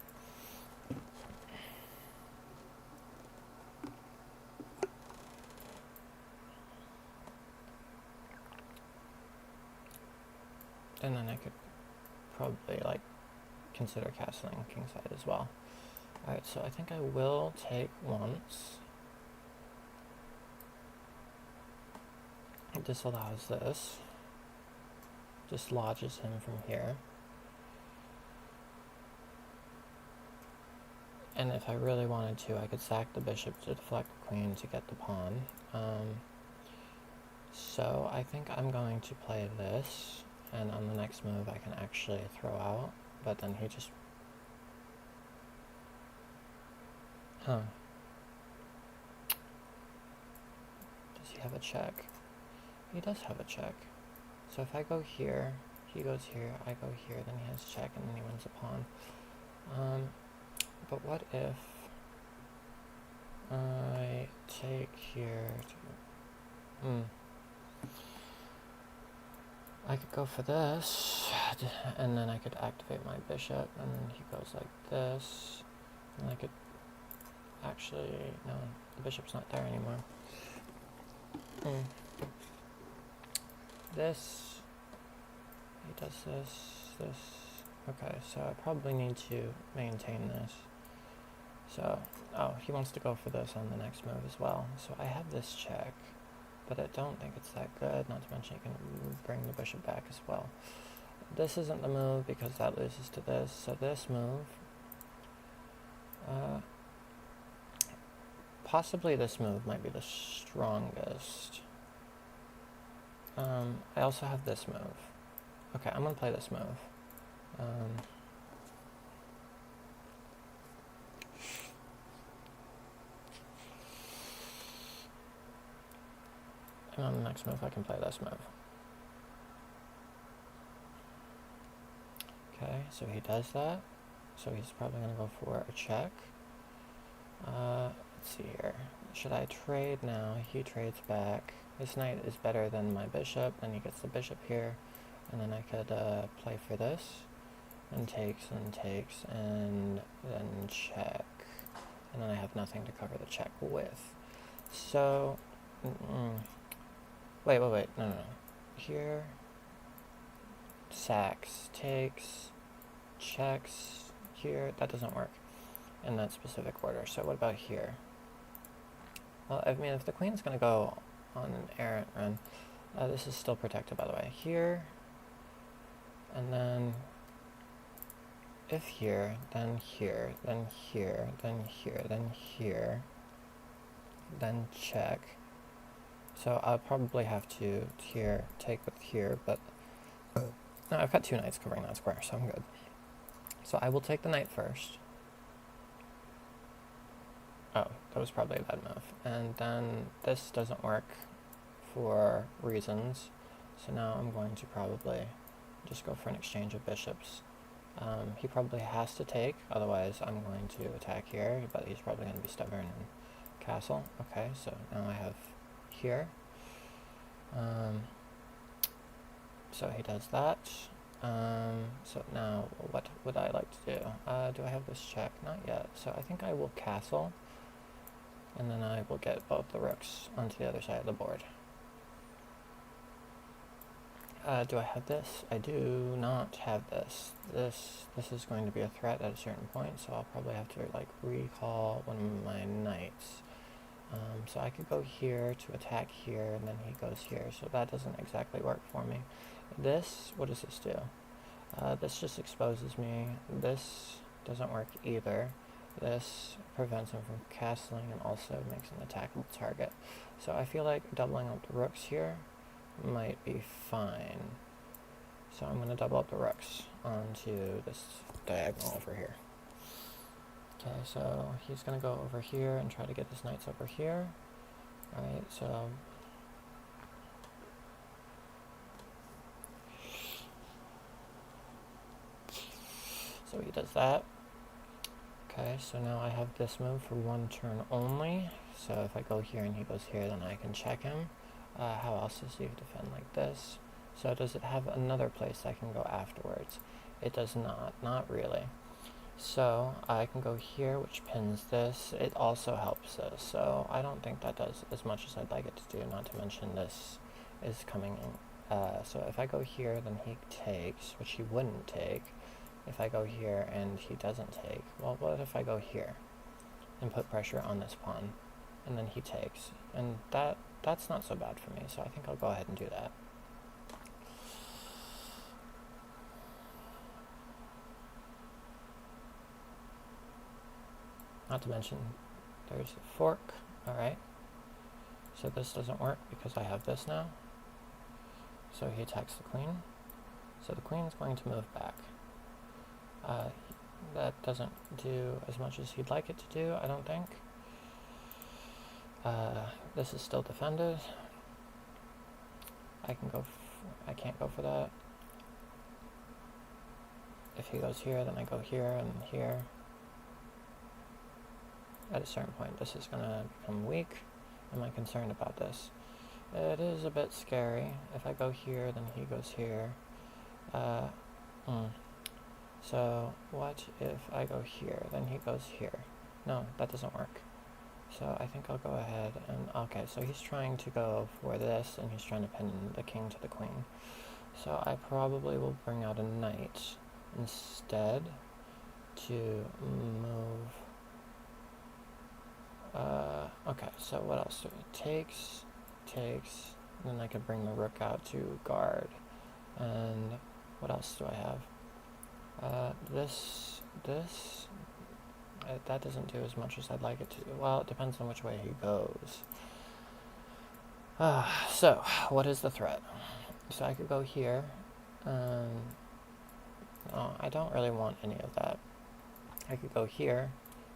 And then I could probably consider castling kingside as well. Alright, so I think I will take once. It disallows this. Dislodges him from here. And if I really wanted to, I could sack the bishop to deflect the queen to get the pawn. So I think I'm going to play this, and on the next move I can actually throw out, but then he just... Huh. Does he have a check? He does have a check. So if I go here, he goes here, I go here, then he has check, and then he wins a pawn. But what if I take here to... I could go for this, and then I could activate my bishop, and then he goes like this, and I could... Actually, no, the bishop's not there anymore. This... He does this... Okay, so I probably need to maintain this. So, oh, he wants to go for this on the next move as well. So I have this check, but I don't think it's that good, not to mention you can bring the bishop back as well. This isn't the move because that loses to this, so this move, possibly this move might be the strongest. I also have this move. Okay, I'm gonna play this move. And on the next move I can play this move. Okay, so he does that. So he's probably going to go for a check. Let's see here. Should I trade now? He trades back. His knight is better than my bishop, and he gets the bishop here. And then I could play for this. And takes, and takes, and then check. And then I have nothing to cover the check with. So... Wait. No. Here... Sacks, takes, checks, here, that doesn't work in that specific order. So what about here? Well, I mean, if the queen's going to go on an errant run, this is still protected, by the way. Here, and then if here, then here, then here, then here, then here, then check. So I'll probably have to here take with here, but no, I've got two knights covering that square, so I'm good. So I will take the knight first. Oh, that was probably a bad move. And then this doesn't work for reasons, so now I'm going to probably just go for an exchange of bishops. He probably has to take, otherwise I'm going to attack here, but he's probably going to be stubborn and castle. Okay, so now I have here. So he does that. So now what would I like to do? Do I have this check? Not yet. So I think I will castle, and then I will get both the rooks onto the other side of the board. Do I have this? I do not have this. This is going to be a threat at a certain point, so I'll probably have to like recall one of my knights. So I could go here to attack here, and then he goes here, so that doesn't exactly work for me. This, what does this do? This just exposes me. This doesn't work either. This prevents him from castling and also makes an attackable target. So I feel like doubling up the rooks here might be fine. So I'm going to double up the rooks onto this diagonal over here. Okay, so he's going to go over here and try to get his knights over here. Alright, so he does that. Okay, so now I have this move for one turn only. So if I go here and he goes here, then I can check him. How else does he defend like this? So does it have another place I can go afterwards? It does not really. So I can go here, which pins this. It also helps this, so I don't think that does as much as I'd like it to do, not to mention this is coming in. So if I go here, then he takes, which he wouldn't take. If I go here and he doesn't take, well, what if I go here and put pressure on this pawn, and then he takes? And that's not so bad for me, so I think I'll go ahead and do that. Not to mention, there's a fork. Alright. So this doesn't work because I have this now. So he attacks the queen. So the queen is going to move back. That doesn't do as much as he'd like it to do, I don't think. This is still defended. I can't go for that. If he goes here, then I go here and here. At a certain point, this is going to become weak. Am I concerned about this? It is a bit scary. If I go here, then he goes here. So what if I go here, then he goes here? No, that doesn't work. So I think I'll go ahead and... Okay, so he's trying to go for this, and he's trying to pin the king to the queen. So I probably will bring out a knight instead to move... okay, so what else do it takes, and then I could bring the rook out to guard. And what else do I have? That doesn't do as much as I'd like it to. Well, it depends on which way he goes. So, what is the threat? So I could go here. Oh, I don't really want any of that. I could go here.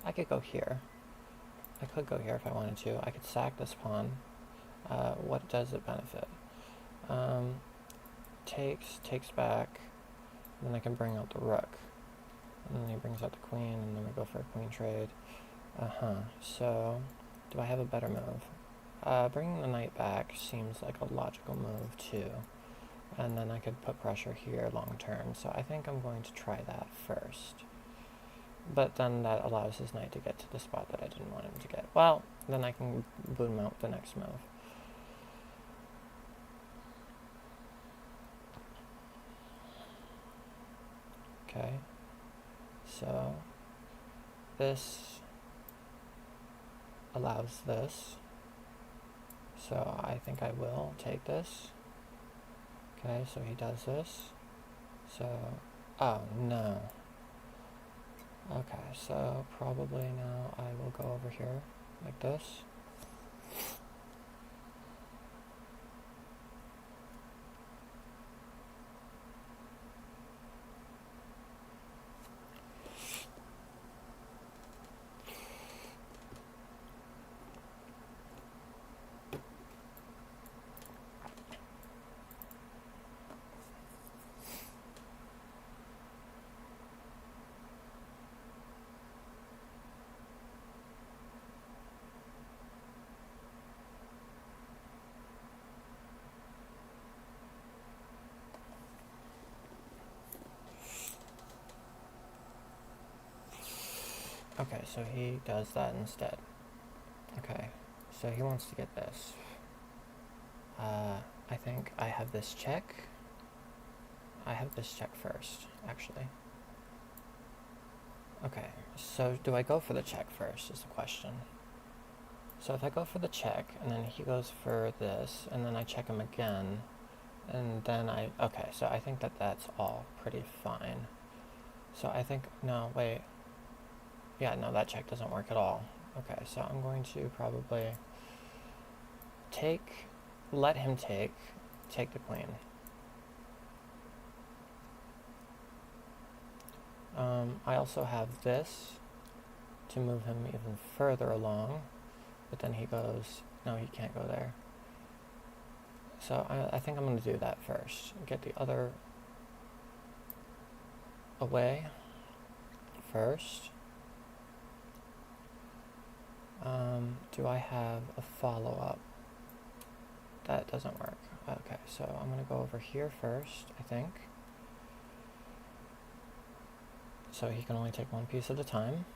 I could go here. I could go here if I wanted to. I could sack this pawn. What does it benefit? Takes back. Then I can bring out the rook. And then he brings out the queen, and then we go for a queen trade. So, do I have a better move? Bringing the knight back seems like a logical move, too. And then I could put pressure here long term. So I think I'm going to try that first. But then that allows his knight to get to the spot that I didn't want him to get. Well, then I can boot him out with the next move. Okay. So this allows this. So I think I will take this. Okay, so he does this. So, oh no. Okay, so probably now I will go over here like this. Okay, so he does that instead. Okay, so he wants to get this. I think I have this check. I have this check first, actually. Okay, so do I go for the check first is the question. So if I go for the check, and then he goes for this, and then I check him again, and then okay, so I think that that's all pretty fine. So I think, no, wait. Yeah, no, that check doesn't work at all. Okay, so I'm going to probably let him take the queen. I also have this to move him even further along, but then he goes, no, he can't go there. So I think I'm going to do that first. Get the other away first. Do I have a follow-up? That doesn't work. Okay, so I'm going to go over here first, I think. So he can only take one piece at a time.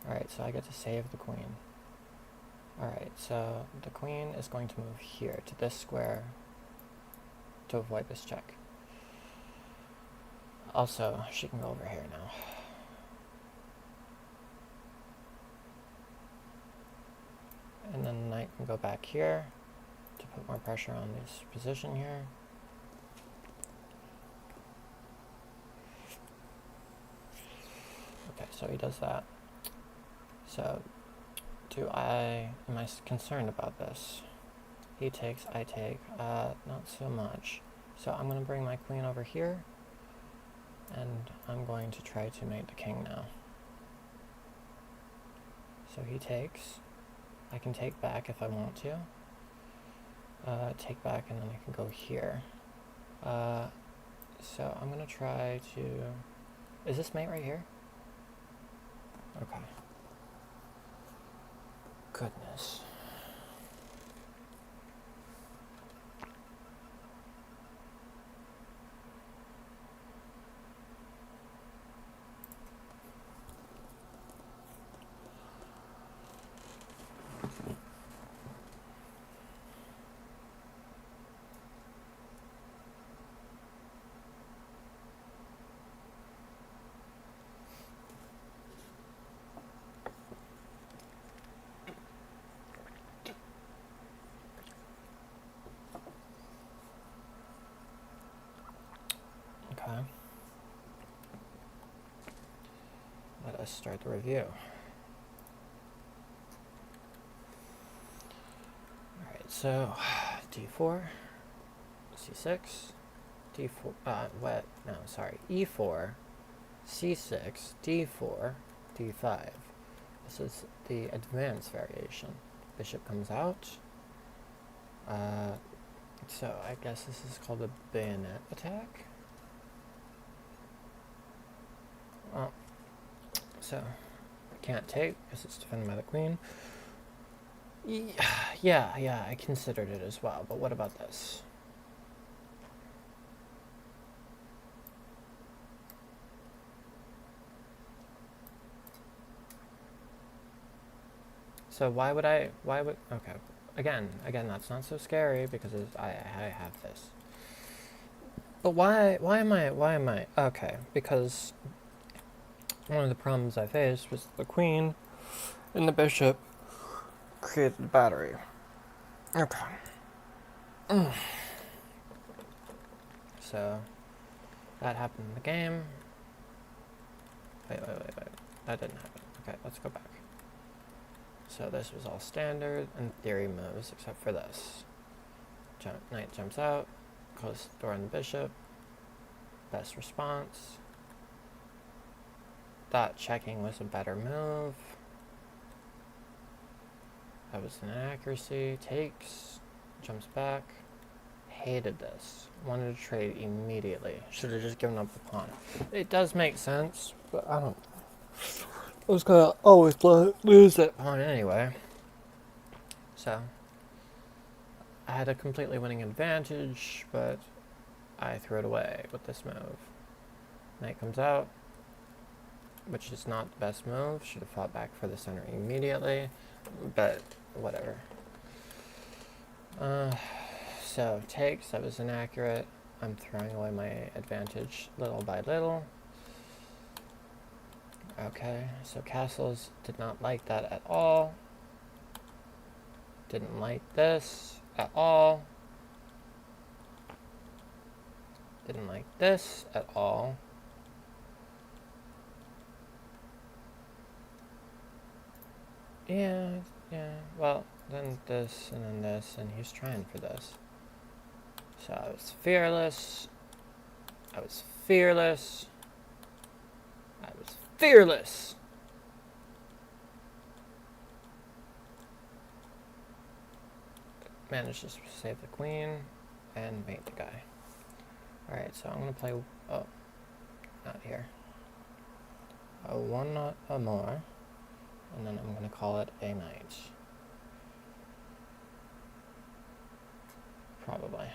Alright, so I get to save the queen. Alright, so the queen is going to move here to this square to avoid this check. Also, she can go over here now. And then the knight can go back here to put more pressure on this position here. Okay, so he does that. So, am I concerned about this? He takes, I take, not so much. So I'm going to bring my queen over here, and I'm going to try to mate the king now. So he takes. I can take back if I want to. Take back, and then I can go here. So I'm going to try to... Is this mate right here? Okay. Goodness. Okay. Let us start the review. Alright, so d4, c6, e4, c6, d4, d5. This is the advanced variation. Bishop comes out. So I guess this is called a bayonet attack. Well, so I can't take because it's defended by the queen. Yeah, I considered it as well, but what about this? So okay, again, that's not so scary because I have this. But why am I, okay, because one of the problems I faced was the queen and the bishop created the battery. Okay. So, that happened in the game. Wait. That didn't happen. Okay, let's go back. So this was all standard and theory moves, except for this. Knight jumps out, close the door on the bishop. Best response. Thought checking was a better move. That was an inaccuracy. Takes, jumps back. Hated this. Wanted to trade immediately. Should have just given up the pawn. It does make sense, but I don't. I was gonna always lose that pawn anyway. So, I had a completely winning advantage, but I threw it away with this move. Knight comes out, which is not the best move. Should have fought back for the center immediately, but whatever. So, takes, that was inaccurate. I'm throwing away my advantage little by little. Okay, so castles did not like that at all. Didn't like this at all. Didn't like this at all. Yeah, well, then this, and then this, and he's trying for this. So I was fearless. I was fearless. I was fearless! Managed to save the queen, and mate the guy. Alright, so I'm gonna play, oh, not here. One more, and then I'm gonna call it a night. Probably.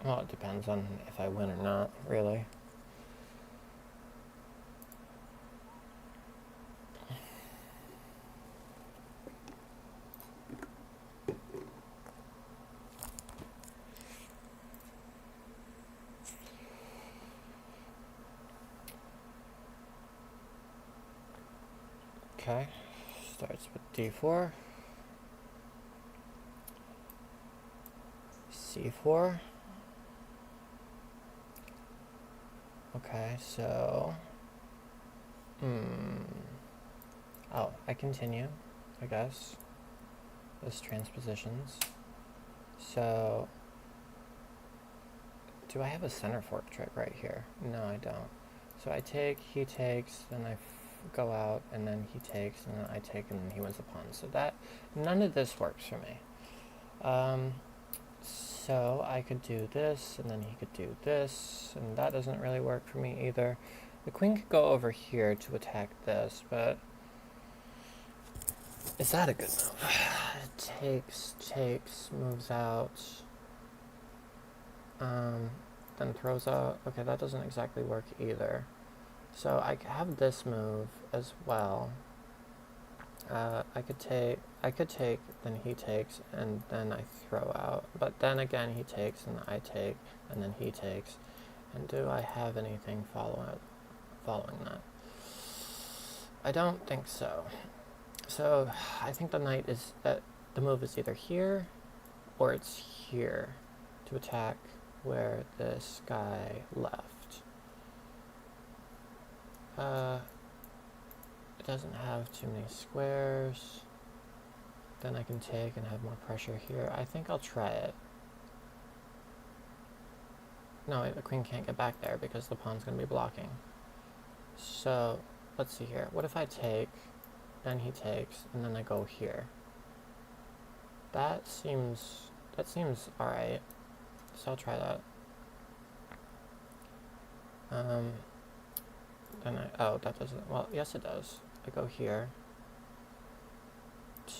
Well, it depends on if I win or not, really. Okay, starts with d4, c4. Okay, so, oh, I continue, I guess, this transpositions. So, do I have a center fork trick right here? No, I don't. So I take, he takes, then I go out, and then he takes, and then I take, and then he wins the pawn. So that, none of this works for me. So I could do this, and then he could do this, and that doesn't really work for me either. The queen could go over here to attack this, but is that a good move? Takes, moves out, then throws out. Okay, that doesn't exactly work either. So I have this move as well. I could take, then he takes, and then I throw out. But then again, he takes, and I take, and then he takes. And do I have anything following that? I don't think so. So I think the knight is, the move is either here, or it's here to attack where this guy left. It doesn't have too many squares. Then I can take and have more pressure here. I think I'll try it. No, wait, the queen can't get back there because the pawn's going to be blocking. So, let's see here. What if I take, then he takes, and then I go here? That seems alright. So I'll try that. Then oh, that doesn't, well, yes it does. I go here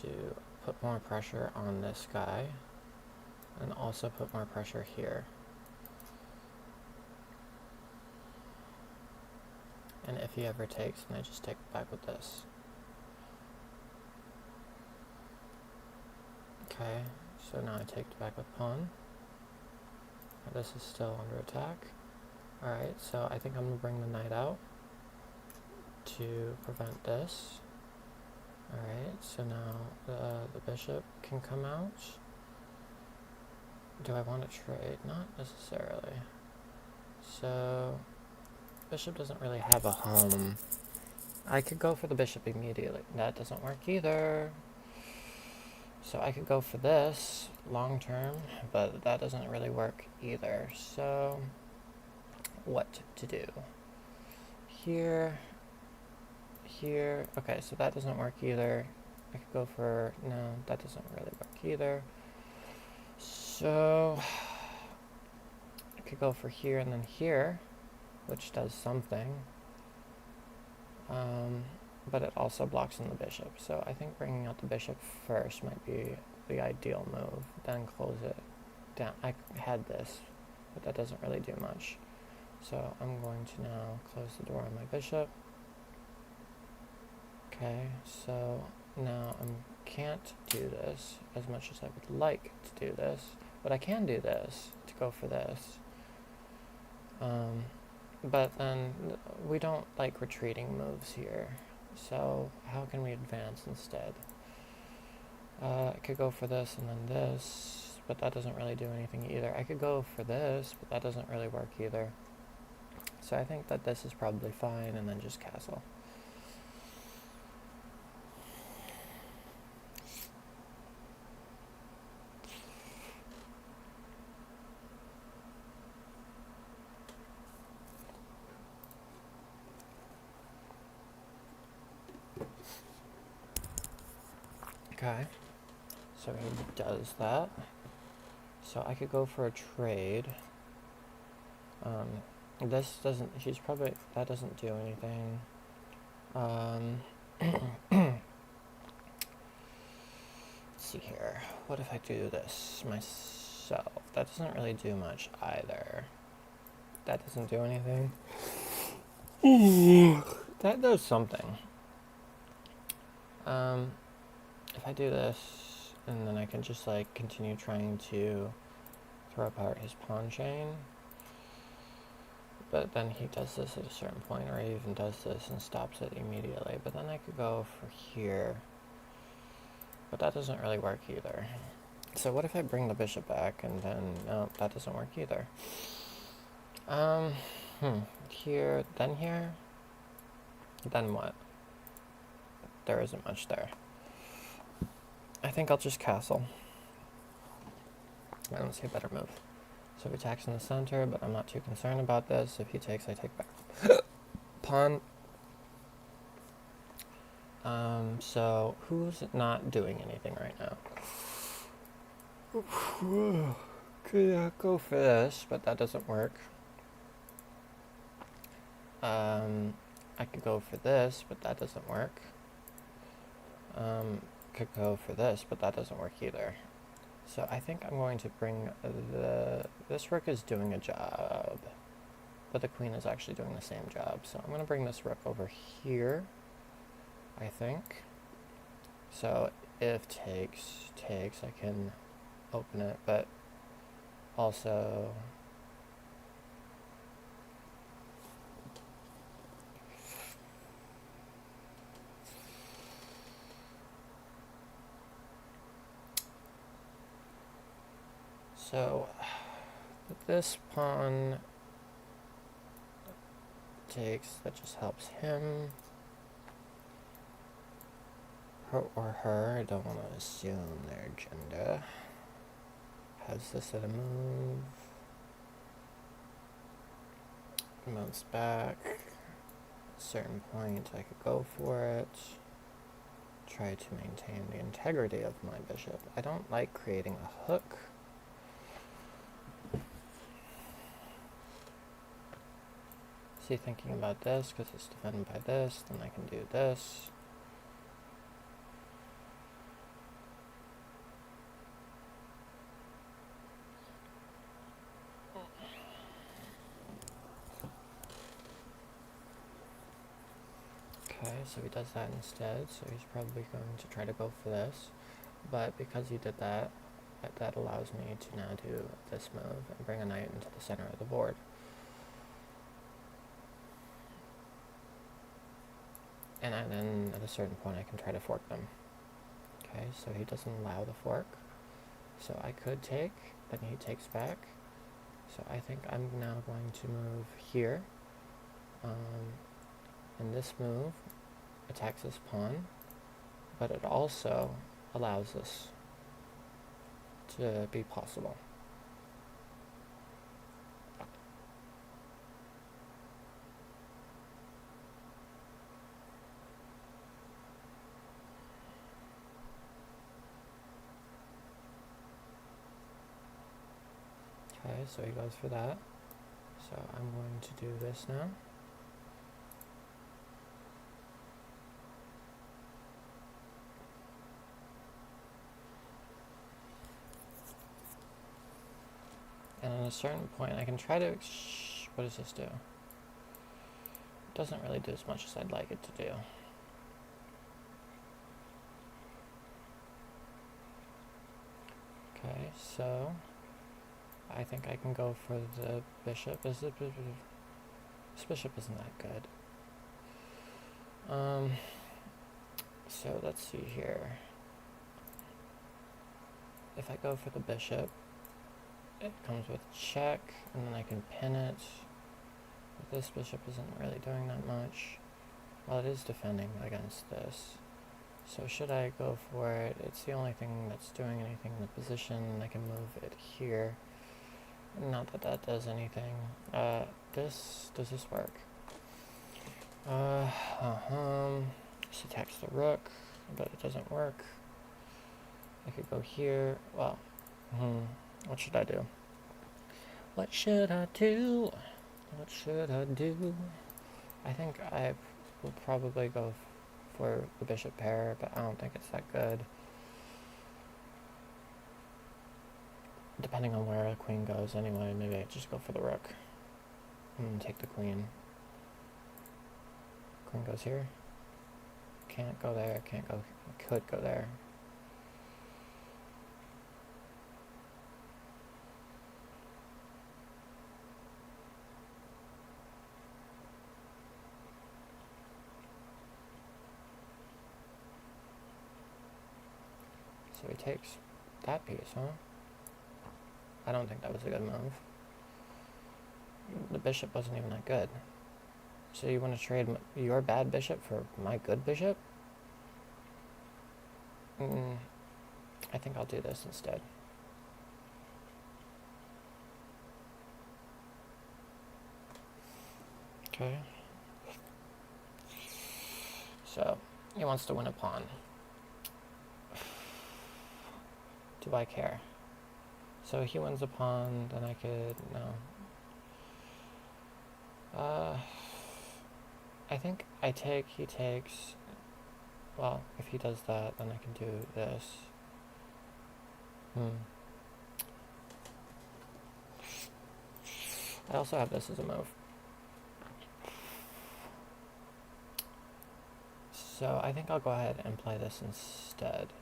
to put more pressure on this guy, and also put more pressure here. And if he ever takes, then I just take it back with this. Okay, so now I take it back with pawn. This is still under attack. Alright, so I think I'm going to bring the knight out to prevent this. Alright, so now the bishop can come out. Do I want to trade? Not necessarily. So, bishop doesn't really have a home. I could go for the bishop immediately. That doesn't work either. So I could go for this long term, but that doesn't really work either. So, what to do? Here. Okay, so that doesn't work either. I could go for, no, that doesn't really work either. So, I could go for here and then here, which does something. But it also blocks in the bishop. So I think bringing out the bishop first might be the ideal move. Then close it down. I had this, but that doesn't really do much. So I'm going to now close the door on my bishop. Okay, so now I can't do this as much as I would like to do this, But I can do this to go for this. But then we don't like retreating moves here. So how can we advance instead? I could go for this and then this, but that doesn't really do anything either. I could go for this, but that doesn't really work either. So I think that this is probably fine, and then just castle. Okay, so he does that. So I could go for a trade. This doesn't, that doesn't do anything. Let's see here. What if I do this myself? That doesn't really do much either. That doesn't do anything. That does something. If I do this, and then I can just like continue trying to throw apart his pawn chain. But then he does this at a certain point, or he even does this and stops it immediately. But then I could go for here. But that doesn't really work either. So what if I bring the bishop back, and then, no, that doesn't work either. Here, then what? There isn't much there. I think I'll just castle. I don't see a better move. So he attacks in the center, but I'm not too concerned about this. If he takes, I take back. Pawn. So who's not doing anything right now? Could go for this, but that doesn't work. I could go for this, but that doesn't work. Could go for this, but that doesn't work either. So I think I'm going to bring this rook is doing a job, but the queen is actually doing the same job. So I'm going to bring this rook over here, I think. So if takes, I can open it, but also so this pawn takes, that just helps him. Or her, I don't want to assume their gender. Has this at a move. Moves back. At a certain point, I could go for it. Try to maintain the integrity of my bishop. I don't like creating a hook. See, thinking about this, because it's defended by this, then I can do this. Okay, so he does that instead, so he's probably going to try to go for this. But because he did that, that allows me to now do this move and bring a knight into the center of the board. And then at a certain point I can try to fork them. Okay, so he doesn't allow the fork. So I could take, then he takes back. So I think I'm now going to move here. And this move attacks this pawn, but it also allows this to be possible. Okay, so he goes for that. So I'm going to do this now. And at a certain point, I can try to... what does this do? It doesn't really do as much as I'd like it to do. Okay, so I think I can go for the bishop. This bishop isn't that good. So let's see here. If I go for the bishop, it comes with check, and then I can pin it. But this bishop isn't really doing that much. Well, it is defending against this. So should I go for it? It's the only thing that's doing anything in the position. I can move it here. Not that that does anything. Does this work? This attacks the rook, but it doesn't work. I could go here. Well, what should I do? What should I do? What should I do? I think I will probably go for the bishop pair, but I don't think it's that good. Depending on where the queen goes anyway, maybe I just go for the rook and take the queen. Queen goes here. Can't go there, can't go, could go there. So he takes that piece, huh? I don't think that was a good move. The bishop wasn't even that good. So you want to trade your bad bishop for my good bishop? I think I'll do this instead. Okay. So, he wants to win a pawn. Do I care? So he wins a pawn, then I could, no. I think I take, he takes. Well, if he does that, then I can do this. I also have this as a move. So I think I'll go ahead and play this instead.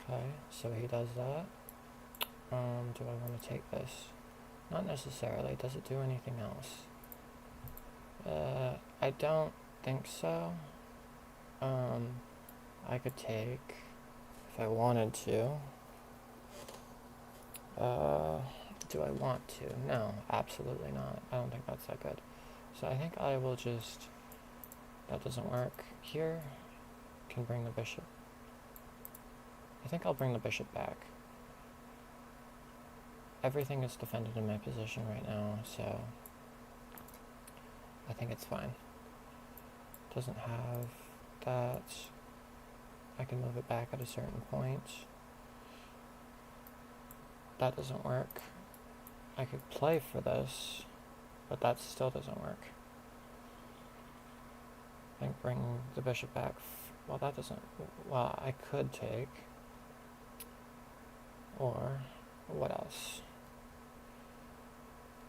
Okay, so he does that. Do I want to take this? Not necessarily. Does it do anything else? I don't think so. I could take, if I wanted to. Do I want to? No, absolutely not. I don't think that's that good. So I think I will just, that doesn't work here. Can bring the bishop. I think I'll bring the bishop back. Everything is defended in my position right now, so I think it's fine. Doesn't have that. I can move it back at a certain point. That doesn't work. I could play for this, but that still doesn't work. I think bring the bishop back. Well, that doesn't. Well, I could take. Or what else?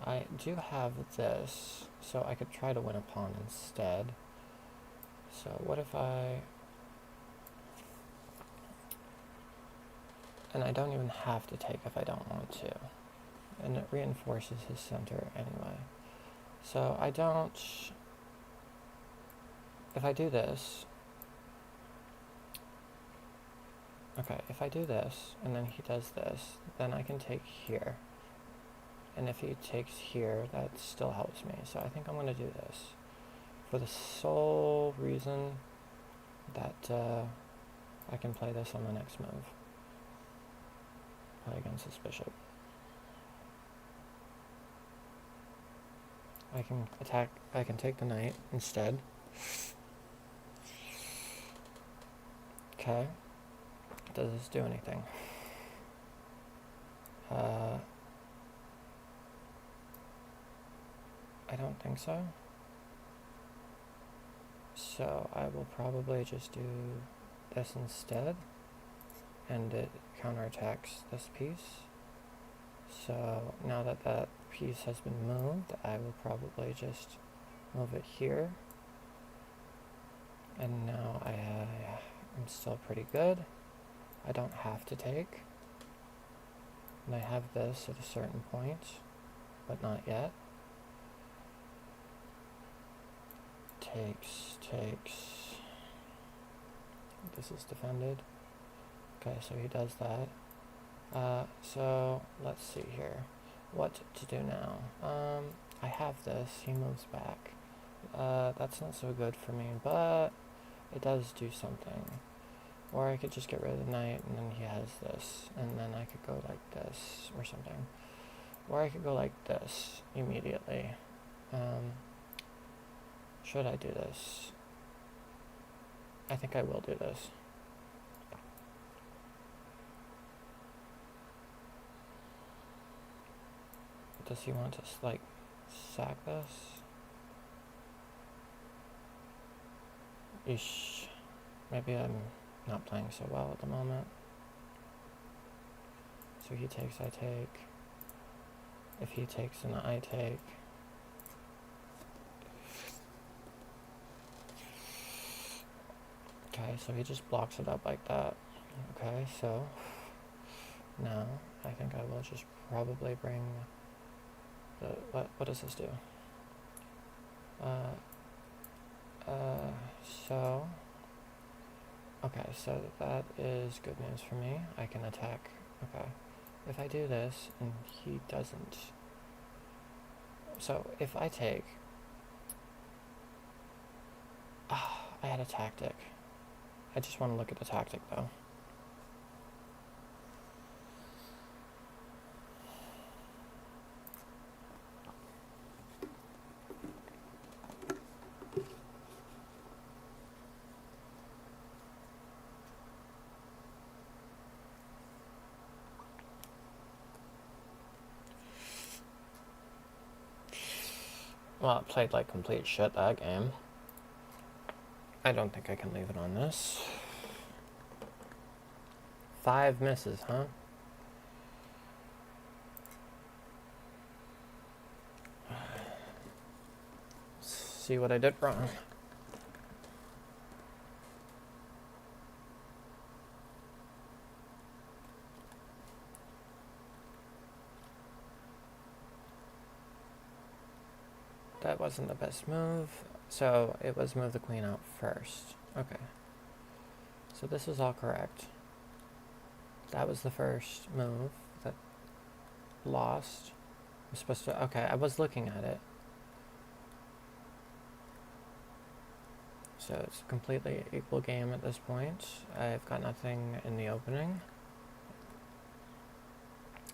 I do have this, so I could try to win a pawn instead. So what if I... And I don't even have to take if I don't want to. And it reinforces his center anyway. So I don't... If I do this... Okay, if I do this, and then he does this, then I can take here. And if he takes here, that still helps me. So I think I'm going to do this. For the sole reason that I can play this on the next move. Play against this bishop. I can attack, I can take the knight instead. Okay. Does this do anything? I don't think so. So I will probably just do this instead. And it counterattacks this piece. So now that that piece has been moved, I will probably just move it here. And now I'm still pretty good. I don't have to take. And I have this at a certain point, but not yet. Takes. This is defended. Okay, so he does that. So let's see here. What to do now? I have this. He moves back. That's not so good for me, but it does do something. Or I could just get rid of the knight, and then he has this, and then I could go like this, or something. Or I could go like this immediately. Should I do this? I think I will do this. Does he want to, like, sack this? Eesh. Maybe I'm not playing so well at the moment. So he takes, I take. If he takes, then I take. Okay, so he just blocks it up like that. Okay, so now I think I will just probably bring the, what does this do? Okay, so that is good news for me. I can attack. Okay. If I do this and he doesn't. So if I take. I had a tactic. I just want to look at the tactic though. Well, it played like complete shit that game. I don't think I can leave it on this. 5 misses, huh? See what I did wrong. That wasn't the best move. So it was move the queen out first. Okay. So this is all correct. That was the first move that lost. I'm supposed to. Okay, I was looking at it. So it's a completely equal game at this point. I've got nothing in the opening.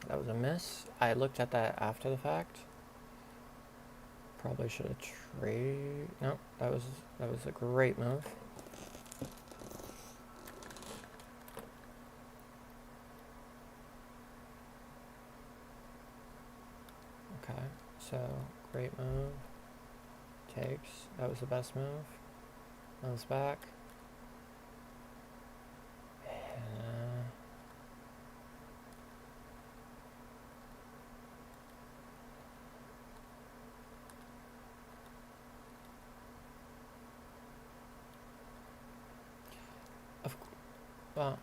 That was a miss. I looked at that after the fact. Probably should have traded. No, that was a great move. Okay, so great move. Takes. That was the best move. Moves back. Well,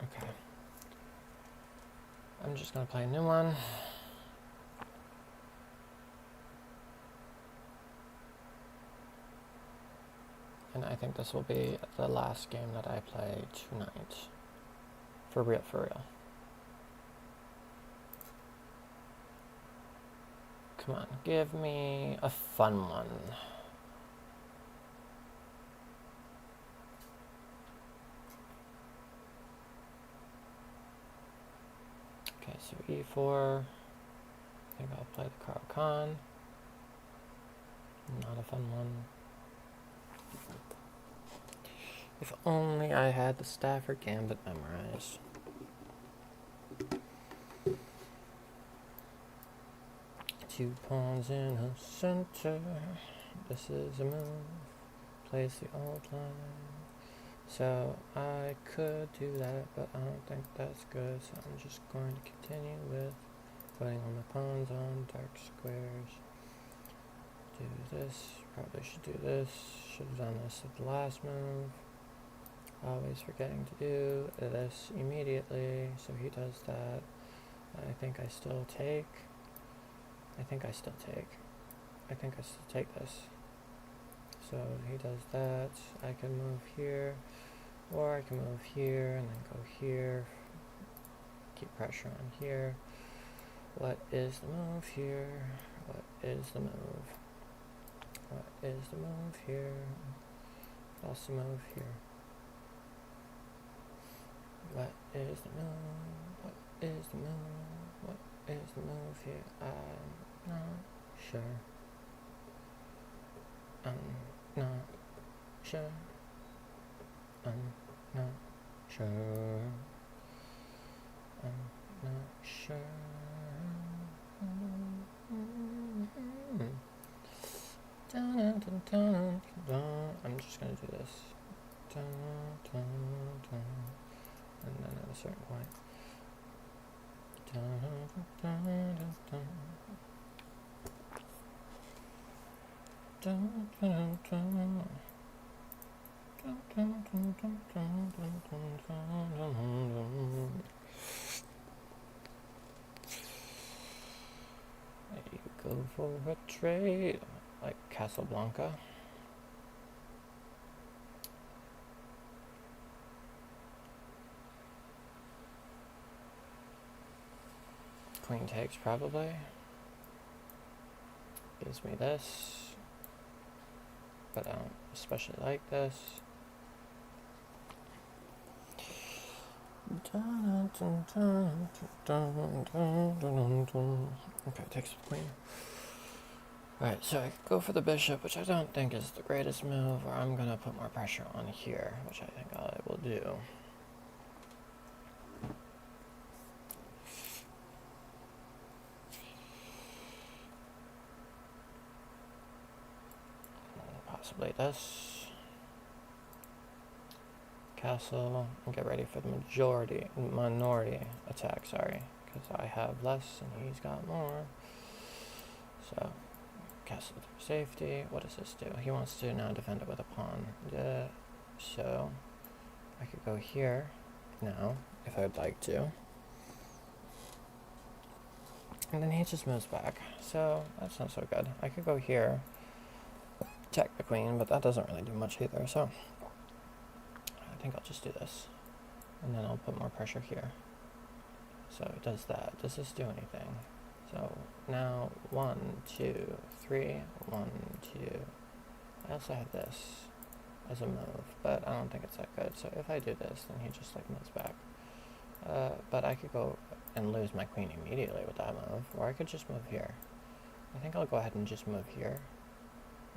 okay. I'm just gonna play a new one. And I think this will be the last game that I play tonight. For real, for real. Come on, give me a fun one. Okay, so e4. I think I'll play the Caro-Kann. Not a fun one. If only I had the Stafford Gambit memorized. Two pawns in the center. This is a move. Place the old line. So I could do that, but I don't think that's good. So I'm just going to continue with putting all my pawns on dark squares. do this. Probably should do this. Should have done this at the last move. Always forgetting to do this immediately. So he does that. I think I still take. I think I still take. I think I still take this. So he does that. I can move here. Or I can move here and then go here. Keep pressure on here. What is the move here? What is the move? What is the move here? What's the move here? What is the move? What is the move? What is the move here? I'm not sure. I'm not sure. I'm not sure. I'm not sure. I'm just gonna do this. And then at a certain point. You go for a trade, like Casablanca. Queen takes probably. Gives me this. But I don't especially like this. Okay, takes the queen. Alright, so I could go for the bishop, which I don't think is the greatest move, or I'm gonna put more pressure on here, which I think I will do. Possibly this. Castle, and get ready for the minority attack, sorry, because I have less and he's got more. So, castle for safety. What does this do? He wants to now defend it with a pawn. So, I could go here now, if I would like to. And then he just moves back, so that's not so good. I could go here, check the queen, but that doesn't really do much either, so I think I'll just do this. And then I'll put more pressure here. So it does that. Does this do anything? So now 1, 2, 3, 1, 2. I also have this as a move, but I don't think it's that good. So if I do this, then he just like moves back. But I could go and lose my queen immediately with that move, or I could just move here. I think I'll go ahead and just move here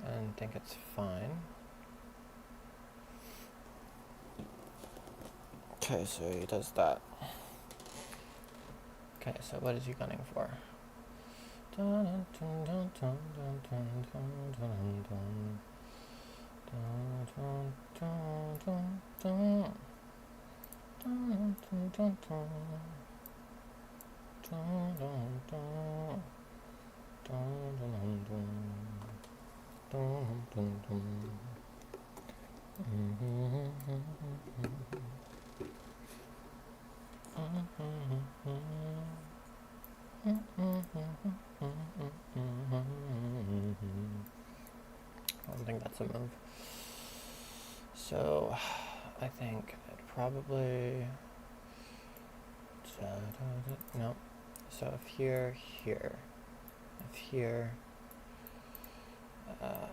and think it's fine. Okay, so he does that. Okay, so what is he gunning for? I don't think that's a move. So I think it probably no. So if here, if here,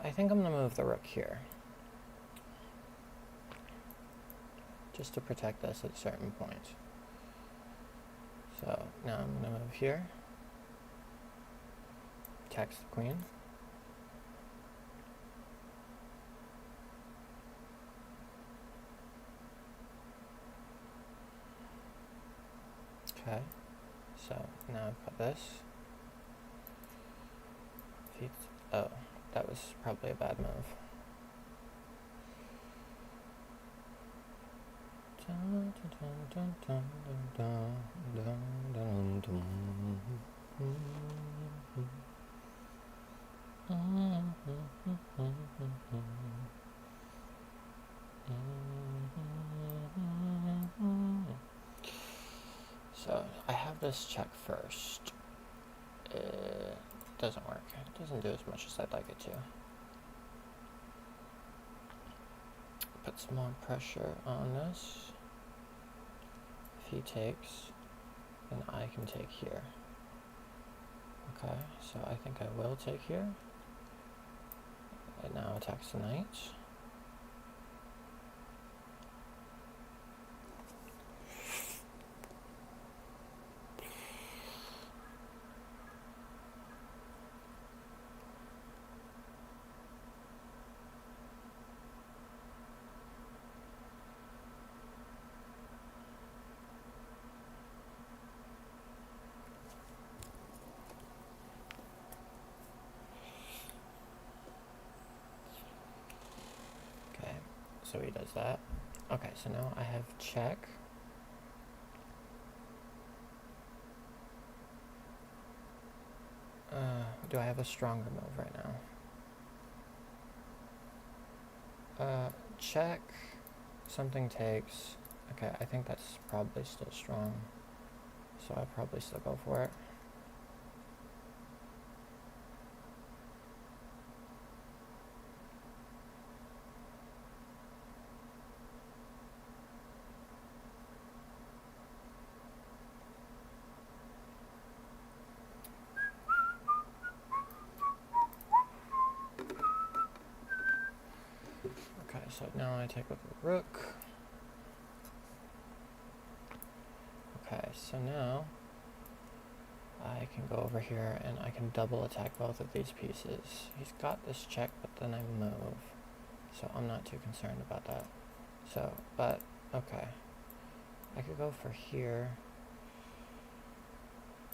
I think I'm gonna move the rook here, just to protect this at a certain point. So now I'm gonna move here, tax the queen. Okay, so now I've got this. Oh, that was probably a bad move. So I have this check first. It doesn't work. It doesn't do as much as I'd like it to. Put some more pressure on this. If he takes, then I can take here. Okay, so I think I will take here. It now attacks the knight. Okay, so he does that. Okay, so now I have check. Do I have a stronger move right now? Check. Something takes. Okay, I think that's probably still strong. So I'll probably still go for it. Okay, so now I take with the rook. Okay, so now I can go over here and I can double attack both of these pieces. He's got this check, but then I move. So I'm not too concerned about that. So, but, okay. I could go for here.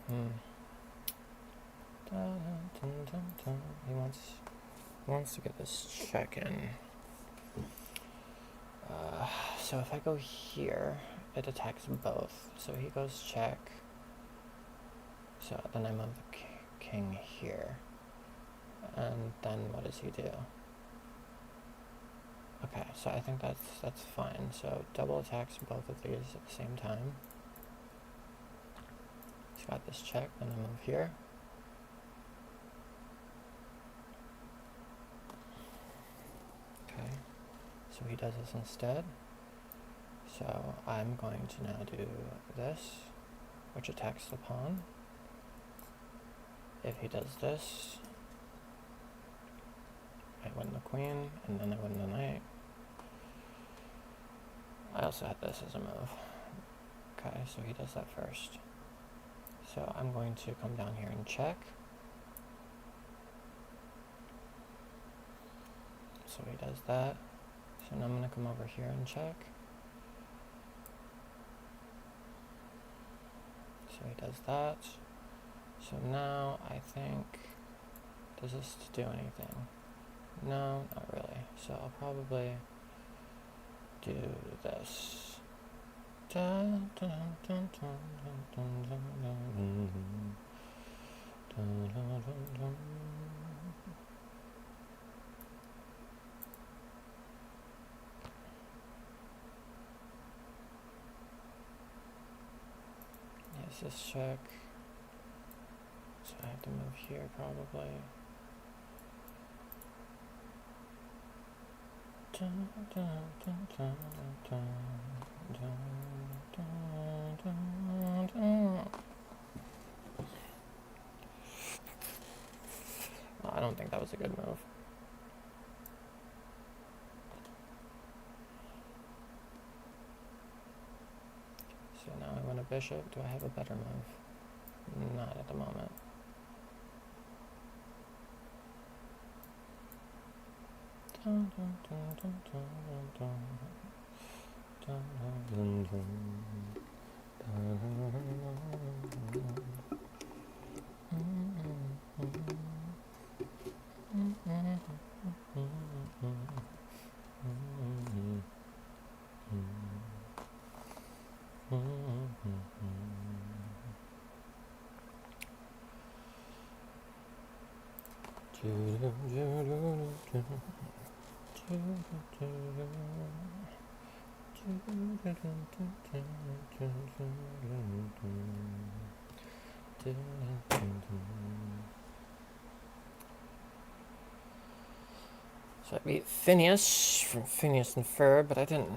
He wants to get this check in. So if I go here, it attacks both. So he goes check. So then I move the king here. And then what does he do? Okay, so I think that's fine. So double attacks both of these at the same time. He's got this check, then I move here. Okay, so he does this instead. So I'm going to now do this, which attacks the pawn. If he does this, I win the queen, and then I win the knight. I also had this as a move. Okay, so he does that first. So I'm going to come down here and check. So he does that. So now I'm going to come over here and check. So he does that. So now I think, does this do anything? No, not really. So I'll probably do this. Dun, dun, dun, dun, dun, dun, dun, dun, dun, dun. Yes, this check. So I have to move here probably. Dun, dun, dun, dun, dun, dun, dun, dun, dun. Well, I don't think that was a good move. So now I win a bishop. Do I have a better move? Not at the moment. Dun, dun, dun, dun, dun, dun, dun, dun, dun, So I beat Phineas from Phineas and Ferb, but I didn't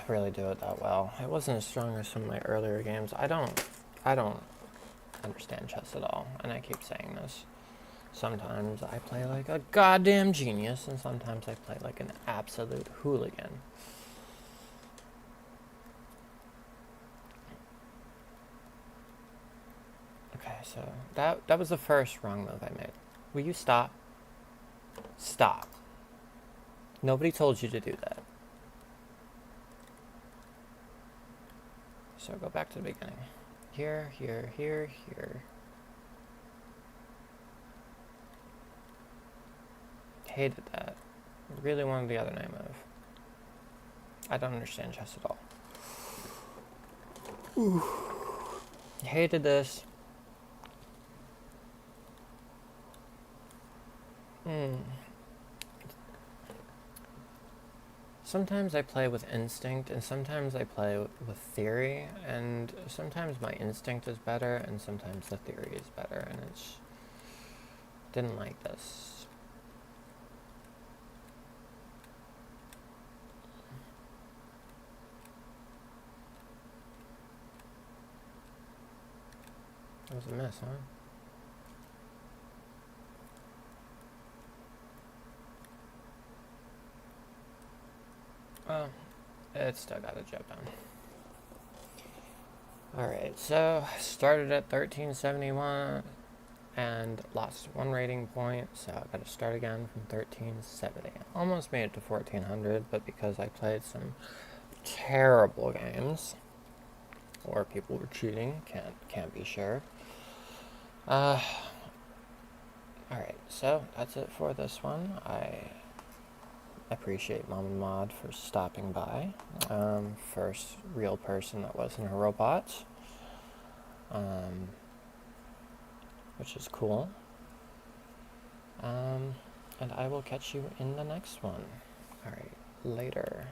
really do it that well. It wasn't as strong as some of my earlier games. I don't understand chess at all, and I keep saying this. Sometimes I play like a goddamn genius, and sometimes I play like an absolute hooligan. Okay, so that was the first wrong move I made. Will you stop? Stop. Nobody told you to do that. So go back to the beginning. Here, here, here, here. Hated that. Really wanted the other knight move. I don't understand chess at all. Ooh. Hated this. Sometimes I play with instinct, and sometimes I play with theory, and sometimes my instinct is better, and sometimes the theory is better, and it's... Didn't like this. That was a miss, huh? Well, it still got a job done. Alright, so started at 1371 and lost 1 rating point, so I gotta start again from 1370. Almost made it to 1400, but because I played some terrible games, or people were cheating, can't be sure. Alright, so that's it for this one. I appreciate Mom and Mod for stopping by. First real person that wasn't a robot. Which is cool. And I will catch you in the next one. Alright, later.